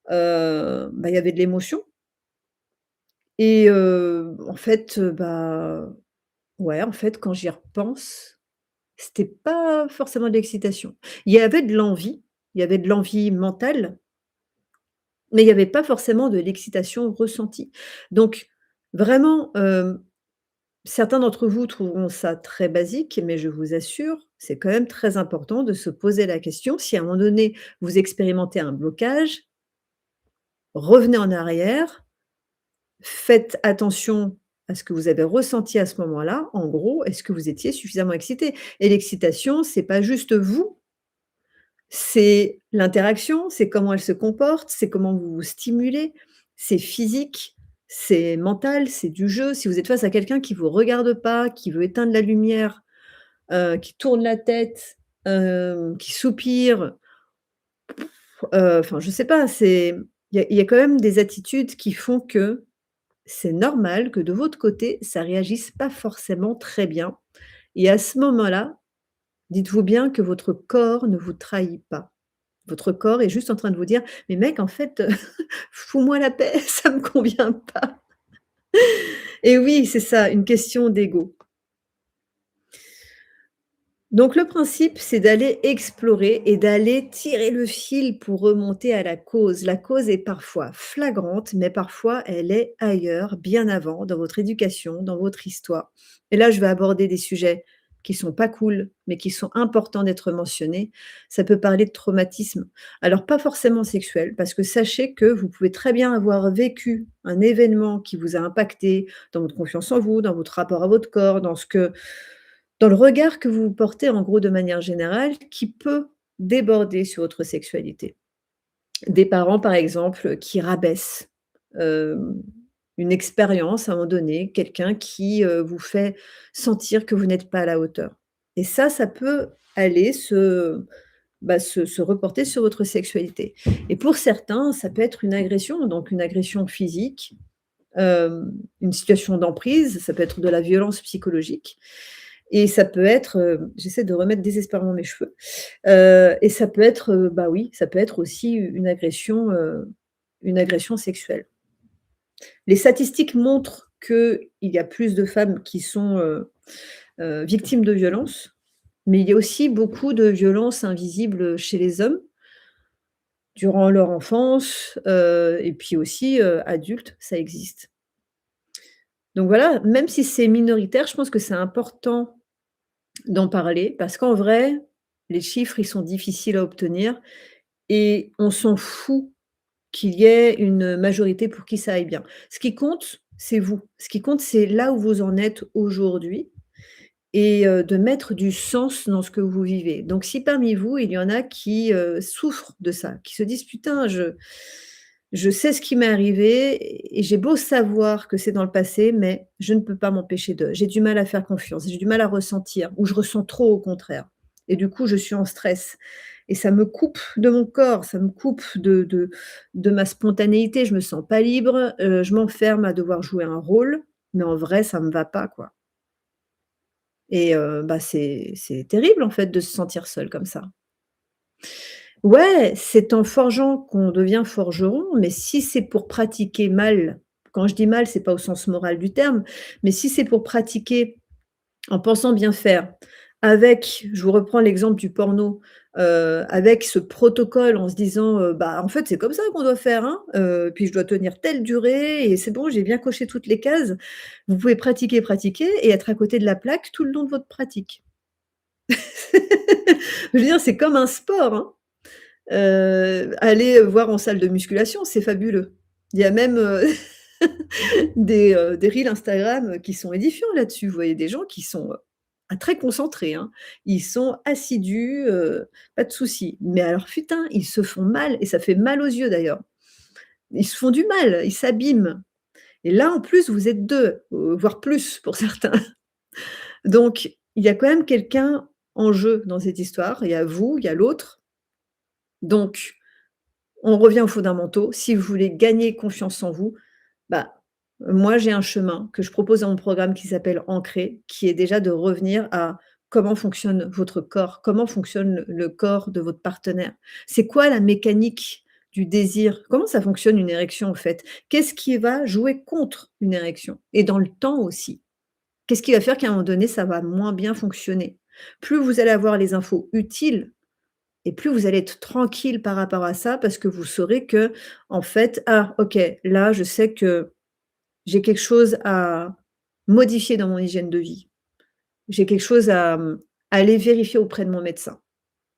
bah, il y avait de l'émotion et en fait, bah, ouais, en fait, quand j'y repense, c'était pas forcément de l'excitation. Il y avait de l'envie, il y avait de l'envie mentale. Mais il y avait pas forcément de l'excitation ressentie. Donc vraiment, certains d'entre vous trouveront ça très basique, mais je vous assure, c'est quand même très important de se poser la question. Si à un moment donné, vous expérimentez un blocage, revenez en arrière, faites attention à ce que vous avez ressenti à ce moment-là. En gros, est-ce que vous étiez suffisamment excité? Et l'excitation, c'est pas juste vous. C'est l'interaction, c'est comment elle se comporte, c'est comment vous vous stimulez, c'est physique, c'est mental, c'est du jeu. Si vous êtes face à quelqu'un qui vous regarde pas, qui veut éteindre la lumière, qui tourne la tête, qui soupire, enfin je sais pas, il y a quand même des attitudes qui font que c'est normal que de votre côté, ça réagisse pas forcément très bien et à ce moment-là, dites-vous bien que votre corps ne vous trahit pas. Votre corps est juste en train de vous dire: «Mais mec, en fait, fous-moi la paix, ça me convient pas». Et oui, c'est ça, une question d'ego. Donc le principe, c'est d'aller explorer et d'aller tirer le fil pour remonter à la cause. La cause est parfois flagrante, mais parfois elle est ailleurs, bien avant, dans votre éducation, dans votre histoire. Et là, je vais aborder des sujets qui sont pas cool, mais qui sont importants d'être mentionnés. Ça peut parler de traumatisme. Alors pas forcément sexuel, parce que sachez que vous pouvez très bien avoir vécu un événement qui vous a impacté dans votre confiance en vous, dans votre rapport à votre corps, dans le regard que vous portez, en gros, de manière générale, qui peut déborder sur votre sexualité. Des parents, par exemple, qui rabaissent, hem, une expérience à un moment donné, quelqu'un qui, vous fait sentir que vous n'êtes pas à la hauteur et ça peut aller se reporter sur votre sexualité et pour certains, ça peut être une agression, donc une agression physique, une situation d'emprise, ça peut être de la violence psychologique et ça peut être, j'essaie de remettre désespérément mes cheveux, et ça peut être, bah, oui, ça peut être aussi une agression sexuelle. Les statistiques montrent qu'il y a plus de femmes qui sont, victimes de violences, mais il y a aussi beaucoup de violences invisibles, chez les hommes, durant leur enfance, et puis aussi, adultes, ça existe. Donc voilà, même si c'est minoritaire, je pense que c'est important d'en parler parce qu'en vrai, les chiffres, ils sont difficiles à obtenir et on s'en fout qu'il y ait une majorité pour qui ça aille bien. Ce qui compte, c'est vous. Ce qui compte, c'est là où vous en êtes aujourd'hui et de mettre du sens dans ce que vous vivez. Donc si parmi vous, il y en a qui, souffrent de ça, qui se disent: «Putain, je sais ce qui m'est arrivé et j'ai beau savoir que c'est dans le passé, mais je ne peux pas m'empêcher de. J'ai du mal à faire confiance, j'ai du mal à ressentir ou je ressens trop au contraire et du coup, je suis en stress et ça me coupe de mon corps, ça me coupe de ma spontanéité, je me sens pas libre, je m'enferme à devoir jouer un rôle, mais en vrai, ça me va pas, quoi et bah, c'est terrible, en fait, de se sentir seul comme ça. Ouais, c'est en forgeant qu'on devient forgeron, mais si c'est pour pratiquer mal, quand je dis mal, c'est pas au sens moral du terme, mais si c'est pour pratiquer en pensant bien faire, avec je vous reprends l'exemple du porno, avec ce protocole en se disant, «Bah, en fait, c'est comme ça qu'on doit faire, hein, puis je dois tenir telle durée et c'est bon, j'ai bien coché toutes les cases». Vous pouvez pratiquer, pratiquer et être à côté de la plaque tout le long de votre pratique. Je veux dire, c'est comme un sport, hein. Aller, voir en salle de musculation, c'est fabuleux. Il y a même, des reels Instagram, qui sont édifiants là-dessus. Vous voyez des gens qui sont, très concentrés, hein. Ils sont assidus, pas de souci. Mais alors putain, ils se font mal et ça fait mal aux yeux d'ailleurs. Ils se font du mal, ils s'abîment et là, en plus, vous êtes 2, voire plus pour certains. Donc il y a quand même quelqu'un en jeu dans cette histoire. Il y a vous, il y a l'autre. Donc on revient aux fondamentaux. Si vous voulez gagner confiance en vous, bah, moi, j'ai un chemin que je propose dans mon programme qui s'appelle «Ancrer», qui est déjà de revenir à comment fonctionne votre corps, comment fonctionne le corps de votre partenaire. C'est quoi la mécanique du désir? Comment ça fonctionne une érection, en fait? Qu'est-ce qui va jouer contre une érection? Et dans le temps aussi. Qu'est-ce qui va faire qu'à un moment donné, ça va moins bien fonctionner? Plus vous allez avoir les infos utiles et plus vous allez être tranquille par rapport à ça parce que vous saurez que, en fait: «Ah OK, là, je sais que j'ai quelque chose à modifier dans mon hygiène de vie. J'ai quelque chose à aller vérifier auprès de mon médecin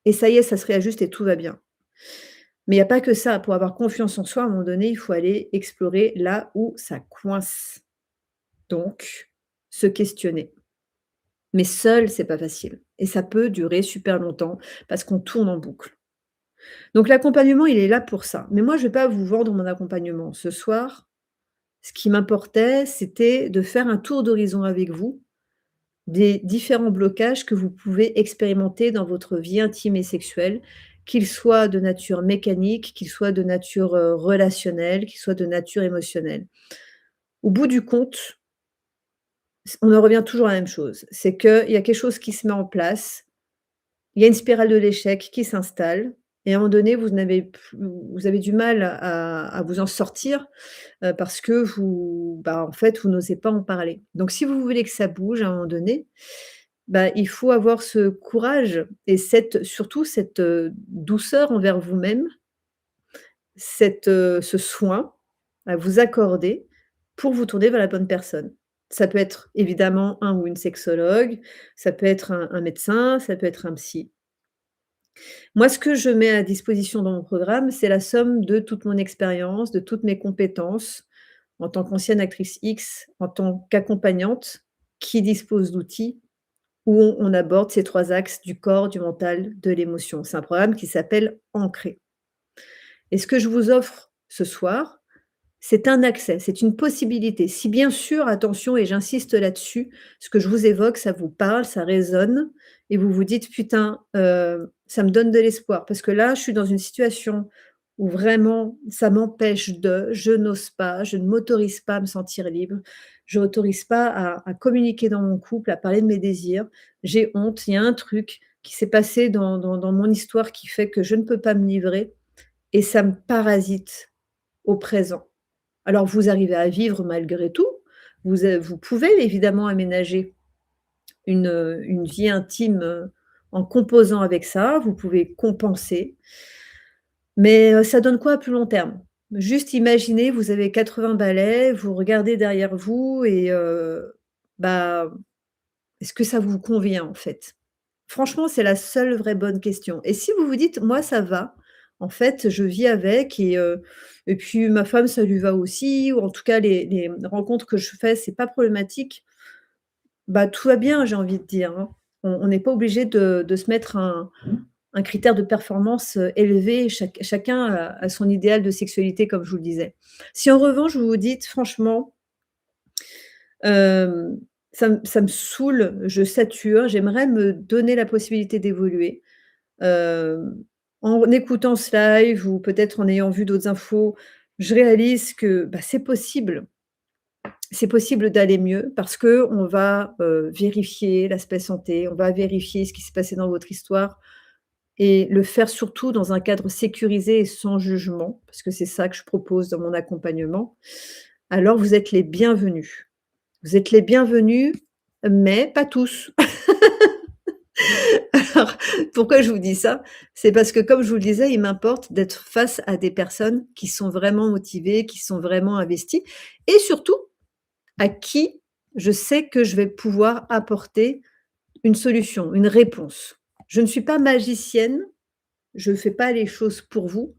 et ça y est, ça se réajuste et tout va bien». Mais il y a pas que ça. Pour avoir confiance en soi, à un moment donné, il faut aller explorer là où ça coince. Donc, se questionner. Mais seul, c'est pas facile et ça peut durer super longtemps parce qu'on tourne en boucle. Donc l'accompagnement, il est là pour ça. Mais moi, je vais pas vous vendre mon accompagnement. Ce soir, ce qui m'importait, c'était de faire un tour d'horizon avec vous des différents blocages que vous pouvez expérimenter dans votre vie intime et sexuelle, qu'ils soient de nature mécanique, qu'ils soient de nature, relationnelle, qu'ils soient de nature émotionnelle. Au bout du compte, on en revient toujours à la même chose, c'est qu'il y a quelque chose qui se met en place, il y a une spirale de l'échec qui s'installe et à un moment donné, vous avez du mal à vous en sortir, parce que vous, bah, en fait, vous n'osez pas en parler. Donc si vous voulez que ça bouge à un moment donné, bah, il faut avoir ce courage et surtout cette, douceur envers vous-même, ce soin à vous accorder pour vous tourner vers la bonne personne. Ça peut être évidemment un ou une sexologue, ça peut être un médecin, ça peut être un psy. Moi, ce que je mets à disposition dans mon programme, c'est la somme de toute mon expérience, de toutes mes compétences en tant qu'ancienne actrice X, en tant qu'accompagnante qui dispose d'outils où on aborde ces 3 axes du corps, du mental, de l'émotion. C'est un programme qui s'appelle «Ancrer» et ce que je vous offre ce soir, c'est un accès, c'est une possibilité. Si bien sûr, attention et j'insiste là-dessus, ce que je vous évoque, ça vous parle, ça résonne et vous vous dites: «Putain, ça me donne de l'espoir» parce que là, je suis dans une situation où vraiment ça m'empêche je n'ose pas, je ne m'autorise pas à me sentir libre, je m'autorise pas à communiquer dans mon couple, à parler de mes désirs. J'ai honte, il y a un truc qui s'est passé dans mon histoire qui fait que je ne peux pas me livrer et ça me parasite au présent. Alors vous arrivez à vivre malgré tout. Vous pouvez évidemment aménager une vie intime, en composant avec ça. Vous pouvez compenser, mais ça donne quoi à plus long terme? Juste imaginez, vous avez 80 balais, vous regardez derrière vous et bah, est-ce que ça vous convient, en fait? Franchement, c'est la seule vraie bonne question et si vous vous dites: «Moi, ça va, en fait, je vis avec et puis ma femme, ça lui va aussi» ou en tout cas les rencontres que je fais, c'est pas problématique, bah, tout va bien, j'ai envie de dire, hein. On n'est pas obligé de se mettre un critère de performance, élevé. Chacun a son idéal de sexualité, comme je vous le disais. Si en revanche, vous vous dites: «Franchement, ça me saoule, je sature, j'aimerais me donner la possibilité d'évoluer». Hem, En écoutant ce live ou peut-être en ayant vu d'autres infos, je réalise que, bah, c'est possible. C'est possible d'aller mieux parce qu'on va, vérifier l'aspect santé, on va vérifier ce qui s'est passé dans votre histoire et le faire surtout dans un cadre sécurisé et sans jugement, parce que c'est ça que je propose dans mon accompagnement, alors vous êtes les bienvenus. Vous êtes les bienvenus, mais pas tous. Alors, pourquoi je vous dis ça? C'est parce que comme je vous le disais, il m'importe d'être face à des personnes qui sont vraiment motivées, qui sont vraiment investies et surtout à qui je sais que je vais pouvoir apporter une solution, une réponse. Je ne suis pas magicienne, je ne fais pas les choses pour vous.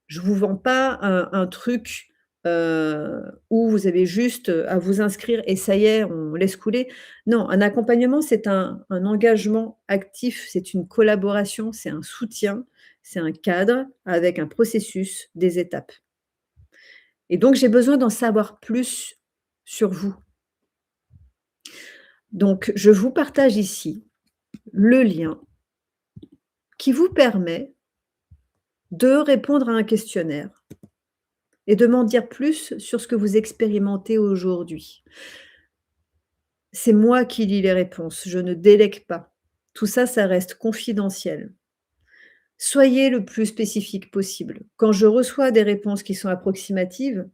Je vous vends pas un truc, où vous avez juste, à vous inscrire et ça y est, on laisse couler. Non, un accompagnement, c'est un engagement actif, c'est une collaboration, c'est un soutien, c'est un cadre avec un processus, des étapes et donc j'ai besoin d'en savoir plus sur vous. Donc je vous partage ici le lien qui vous permet de répondre à un questionnaire et de m'en dire plus sur ce que vous expérimentez aujourd'hui. C'est moi qui lis les réponses, je ne délègue pas. Tout ça, ça reste confidentiel. Soyez le plus spécifique possible. Quand je reçois des réponses qui sont approximatives,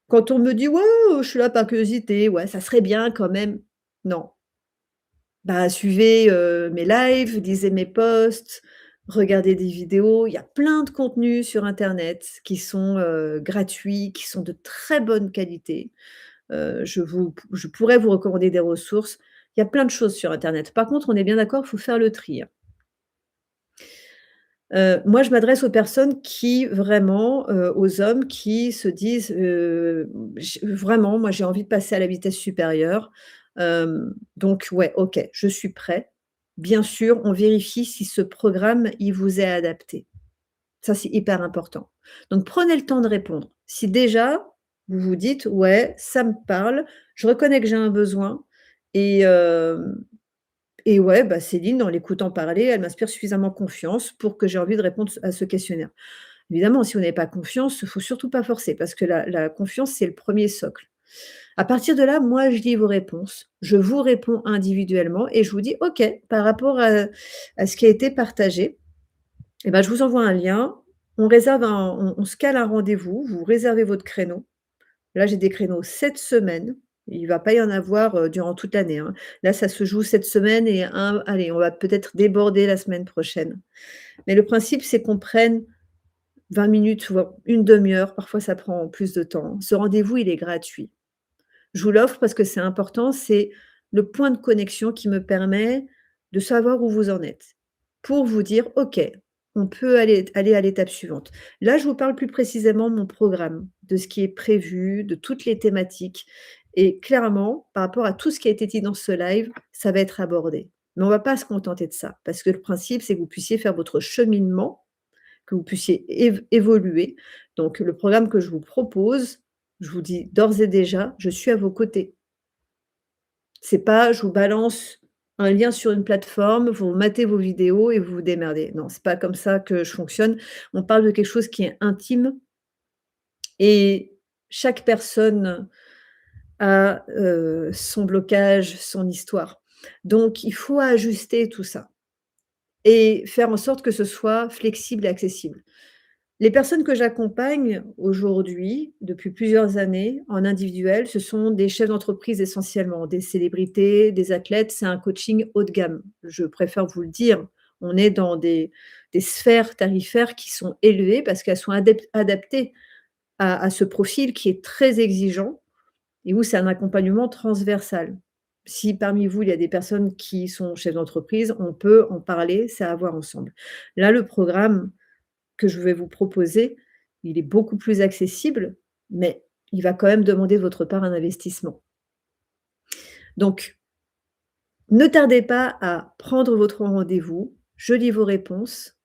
quand on me dit: «Ouais, je suis là par curiosité, ouais, ça serait bien quand même». Non, bah, suivez, mes lives, lisez mes posts, regardez des vidéos. Il y a plein de contenus sur internet qui sont, gratuits, qui sont de très bonne qualité. Je pourrais vous recommander des ressources. Il y a plein de choses sur internet. Par contre, on est bien d'accord, il faut faire le tri, hein. Moi, je m'adresse aux personnes qui vraiment, aux hommes qui se disent, j vraiment, moi, j'ai envie de passer à la vitesse supérieure. Donc ouais, OK, je suis prêt. Bien sûr, on vérifie si ce programme, il vous est adapté. Ça, c'est hyper important. Donc prenez le temps de répondre. Si déjà, vous vous dites: «Ouais, ça me parle, je reconnais que j'ai un besoin et et ouais, bah, Céline, en l'écoutant parler, elle m'inspire suffisamment confiance pour que j'ai envie de répondre à ce questionnaire». Évidemment, si vous n'avez pas confiance, il faut surtout pas forcer parce que la confiance, c'est le premier socle. À partir de là, moi, je lis vos réponses, je vous réponds individuellement et je vous dis: «OK, par rapport à ce qui a été partagé, et ben, je vous envoie un lien, on réserve on se cale un rendez-vous, vous réservez votre créneau». Là, j'ai des créneaux cette semaine. Il va pas y en avoir, durant toute l'année, hein. Là, ça se joue cette semaine et allez, on va peut-être déborder la semaine prochaine. Mais le principe, c'est qu'on prenne 20 minutes, voire une demi-heure, parfois ça prend plus de temps. Ce rendez-vous, il est gratuit. Je vous l'offre parce que c'est important, c'est le point de connexion qui me permet de savoir où vous en êtes. Pour vous dire: «OK, on peut aller à l'étape suivante». Là, je vous parle plus précisément de mon programme, de ce qui est prévu, de toutes les thématiques et clairement, par rapport à tout ce qui a été dit dans ce live, ça va être abordé. Mais on va pas se contenter de ça, parce que le principe, c'est que vous puissiez faire votre cheminement, que vous puissiez évoluer. Donc le programme que je vous propose, je vous dis d'ores et déjà, je suis à vos côtés. C'est pas je vous balance un lien sur une plateforme, vous matez vos vidéos et vous vous démerdez. Non, c'est pas comme ça que je fonctionne. On parle de quelque chose qui est intime et chaque personne a, son blocage, son histoire. Donc il faut ajuster tout ça et faire en sorte que ce soit flexible et accessible. Les personnes que j'accompagne aujourd'hui, depuis plusieurs années, en individuel, ce sont des chefs d'entreprise essentiellement, des célébrités, des athlètes. C'est un coaching haut de gamme. Je préfère vous le dire. On est dans des sphères tarifaires qui sont élevées parce qu'elles sont adaptées à ce profil qui est très exigeant et où c'est un accompagnement transversal. Si parmi vous, il y a des personnes qui sont chefs d'entreprise, on peut en parler, c'est à voir ensemble. Là, le programme que je vais vous proposer, il est beaucoup plus accessible, mais il va quand même demander de votre part un investissement. Donc, ne tardez pas à prendre votre rendez-vous. Je lis vos réponses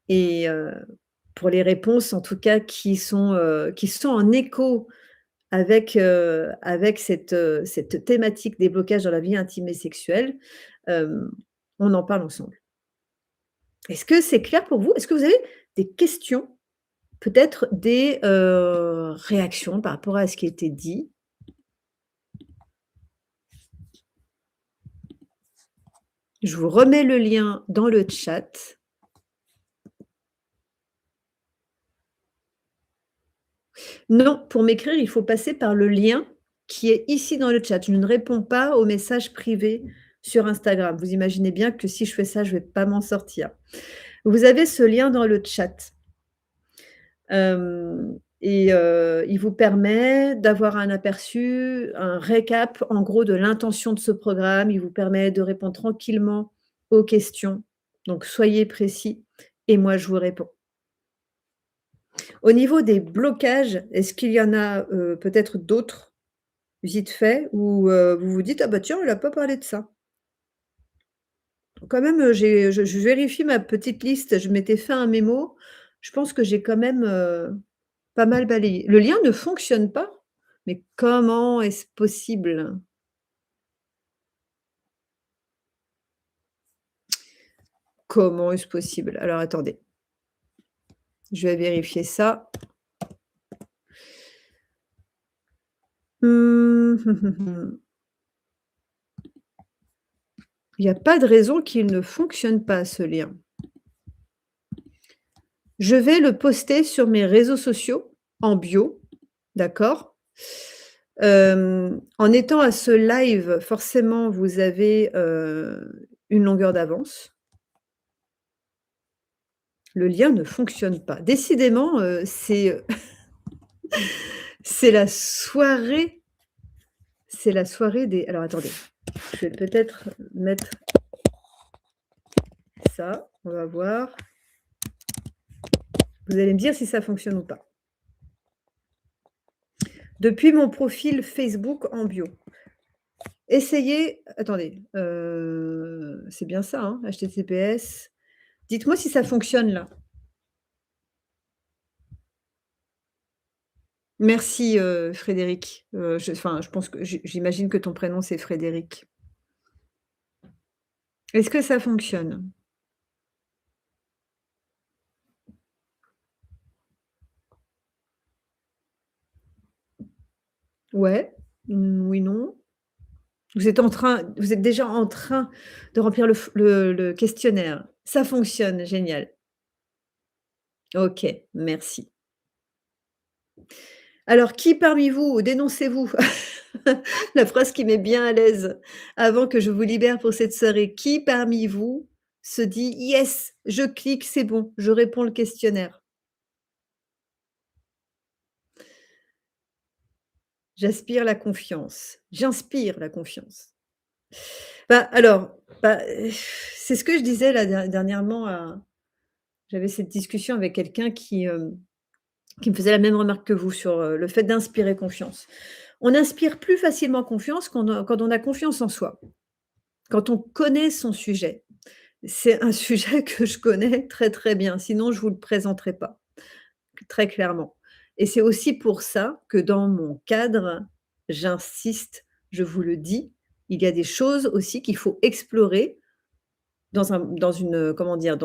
et pour les réponses en tout cas qui sont en écho avec cette thématique des blocages dans la vie intime et sexuelle, hem, on en parle ensemble. Est-ce que c'est clair pour vous? Est-ce que vous avez des questions? Peut-être des, réactions par rapport à ce qui a été dit. Je vous remets le lien dans le chat Non, pour m'écrire, il faut passer par le lien qui est ici dans le chat. Je ne réponds pas aux messages privés sur Instagram. Vous imaginez bien que si je fais ça, je vais pas m'en sortir. Vous avez ce lien dans le chat. Il vous permet d'avoir un aperçu, un récap, en gros, de l'intention de ce programme. Il vous permet de répondre tranquillement aux questions. Donc soyez précis et moi je vous réponds. Au niveau des blocages, est-ce qu'il y en a, peut-être d'autres, vite fait, où, vous vous dites: «Ah bah tiens, elle a pas parlé de ça». Quand même, je vérifie ma petite liste, je m'étais fait un mémo. Je pense que j'ai quand même, pas mal balayé. Le lien ne fonctionne pas? Mais comment est-ce possible? Comment est-ce possible? Alors attendez, je vais vérifier ça. Mmh. Il y a pas de raison qu'il ne fonctionne pas ce lien. Je vais le poster sur mes réseaux sociaux, en bio, d'accord? En étant à ce live, forcément, vous avez, une longueur d'avance. Le lien ne fonctionne pas. Décidément, c'est la soirée c'est la soirée des alors attendez, je vais peut-être mettre ça, on va voir. Vous allez me dire si ça fonctionne ou pas. Depuis mon profil Facebook en bio. Essayez attendez, c'est bien ça, hein? HTTPS. Dites-moi si ça fonctionne là. Merci, Frédéric. Je pense que j'imagine que ton prénom c'est Frédéric. Est-ce que ça fonctionne? Ouais. Oui, non. Vous êtes déjà en train de remplir le questionnaire. Ça fonctionne, génial. OK, merci. Alors qui parmi vous dénoncez-vous? La phrase qui met bien à l'aise avant que je vous libère pour cette soirée. Qui parmi vous se dit: «Yes, je clique, c'est bon, je réponds le questionnaire». J'aspire la confiance. J'inspire la confiance. Bah, alors, bah, c'est ce que je disais là dernièrement à j'avais cette discussion avec quelqu'un qui me faisait la même remarque que vous sur, le fait d'inspirer confiance. On inspire plus facilement confiance quand on a confiance en soi, quand on connaît son sujet. C'est un sujet que je connais très, très bien, sinon je vous le présenterai pas, très clairement. Et c'est aussi pour ça que dans mon cadre, j'insiste, je vous le dis, il y a des choses aussi qu'il faut explorer dans une, comment dire?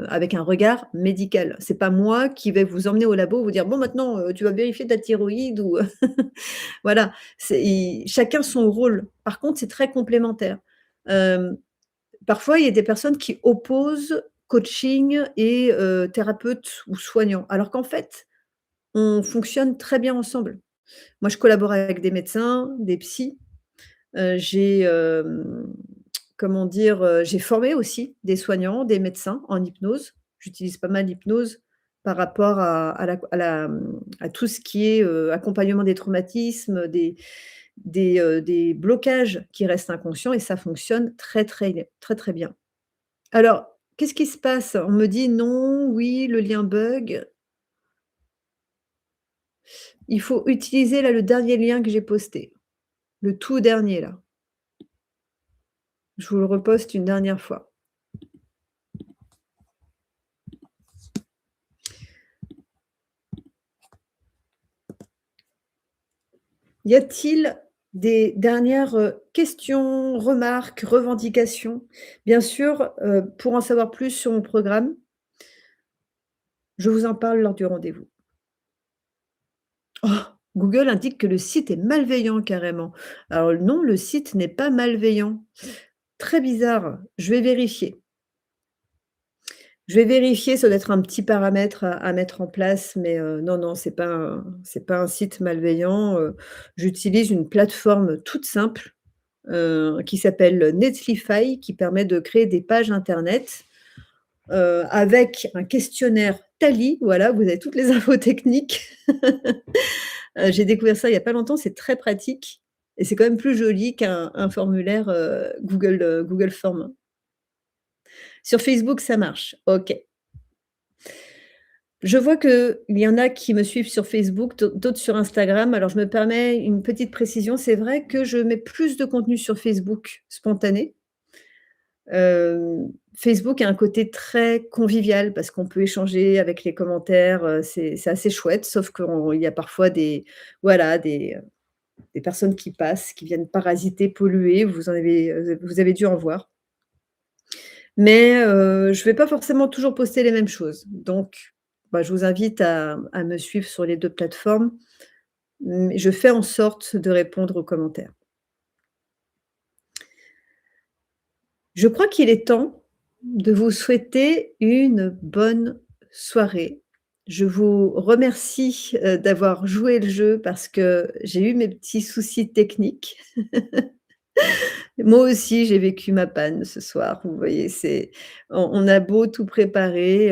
Avec un regard médical. C'est pas moi qui vais vous emmener au labo, vous dire: «Bon maintenant, tu vas vérifier ta thyroïde» ou voilà, chacun son rôle. Par contre, c'est très complémentaire. Hem, Parfois, il y a des personnes qui opposent coaching et thérapeute ou soignant, alors qu'en fait, on fonctionne très bien ensemble. Moi, je collabore avec des médecins, des psys, j'ai, comment dire? J'ai formé aussi des soignants, des médecins en hypnose. J'utilise pas mal l'hypnose par rapport à tout ce qui est, accompagnement des traumatismes, des blocages qui restent inconscients et ça fonctionne très, très bien. Alors, qu'est-ce qui se passe? On me dit: «Non, oui, le lien bug». Il faut utiliser là le dernier lien que j'ai posté, le tout dernier là. Je vous le reposte une dernière fois. Y a-t-il des dernières, questions, remarques, revendications? Bien sûr, pour en savoir plus sur mon programme, je vous en parle lors du rendez-vous. Oh! Google indique que le site est malveillant carrément. Alors non, le site n'est pas malveillant. Très bizarre, je vais vérifier. Je vais vérifier, ça doit être un petit paramètre à mettre en place, mais non, non, c'est pas un site malveillant, j'utilise une plateforme toute simple, qui s'appelle Netlify, qui permet de créer des pages internet, avec un questionnaire Tally, voilà, vous avez toutes les infos techniques. J'ai découvert ça il y a pas longtemps, c'est très pratique et c'est quand même plus joli qu'un formulaire, Google Forms. Sur Facebook, ça marche, OK. Je vois qu'il y en a qui me suivent sur Facebook, d'autres sur Instagram. Alors je me permets une petite précision, c'est vrai que je mets plus de contenu sur Facebook spontané. Facebook a un côté très convivial parce qu'on peut échanger avec les commentaires, c'est assez chouette, sauf qu'il y a parfois voilà, des personnes qui passent, qui viennent parasiter, polluer, vous avez dû en voir. Mais je ne vais pas forcément toujours poster les mêmes choses. Donc, bah, je vous invite à me suivre sur les 2 plateformes. Je fais en sorte de répondre aux commentaires. Je crois qu'il est temps de vous souhaiter une bonne soirée. Je vous remercie, d'avoir joué le jeu parce que j'ai eu mes petits soucis techniques. Moi aussi, j'ai vécu ma panne ce soir. Vous voyez, on a beau tout préparer,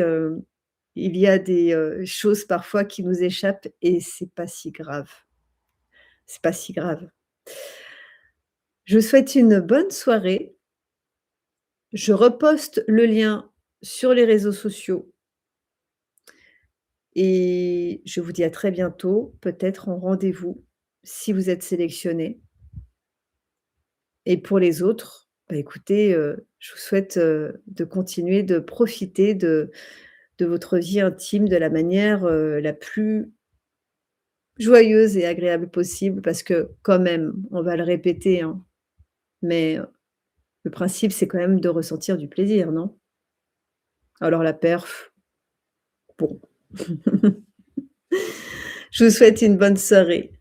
il y a des, choses parfois qui nous échappent et c'est pas si grave. C'est pas si grave. Je vous souhaite une bonne soirée. Je reposte le lien sur les réseaux sociaux et je vous dis à très bientôt, peut-être en rendez-vous si vous êtes sélectionnés. Et pour les autres, bah, écoutez, je vous souhaite, de continuer de profiter de votre vie intime de la manière, la plus joyeuse et agréable possible parce que quand même, on va le répéter, hein, mais le principe, c'est quand même de ressentir du plaisir, non? Alors la perf, bon. Je vous souhaite une bonne soirée.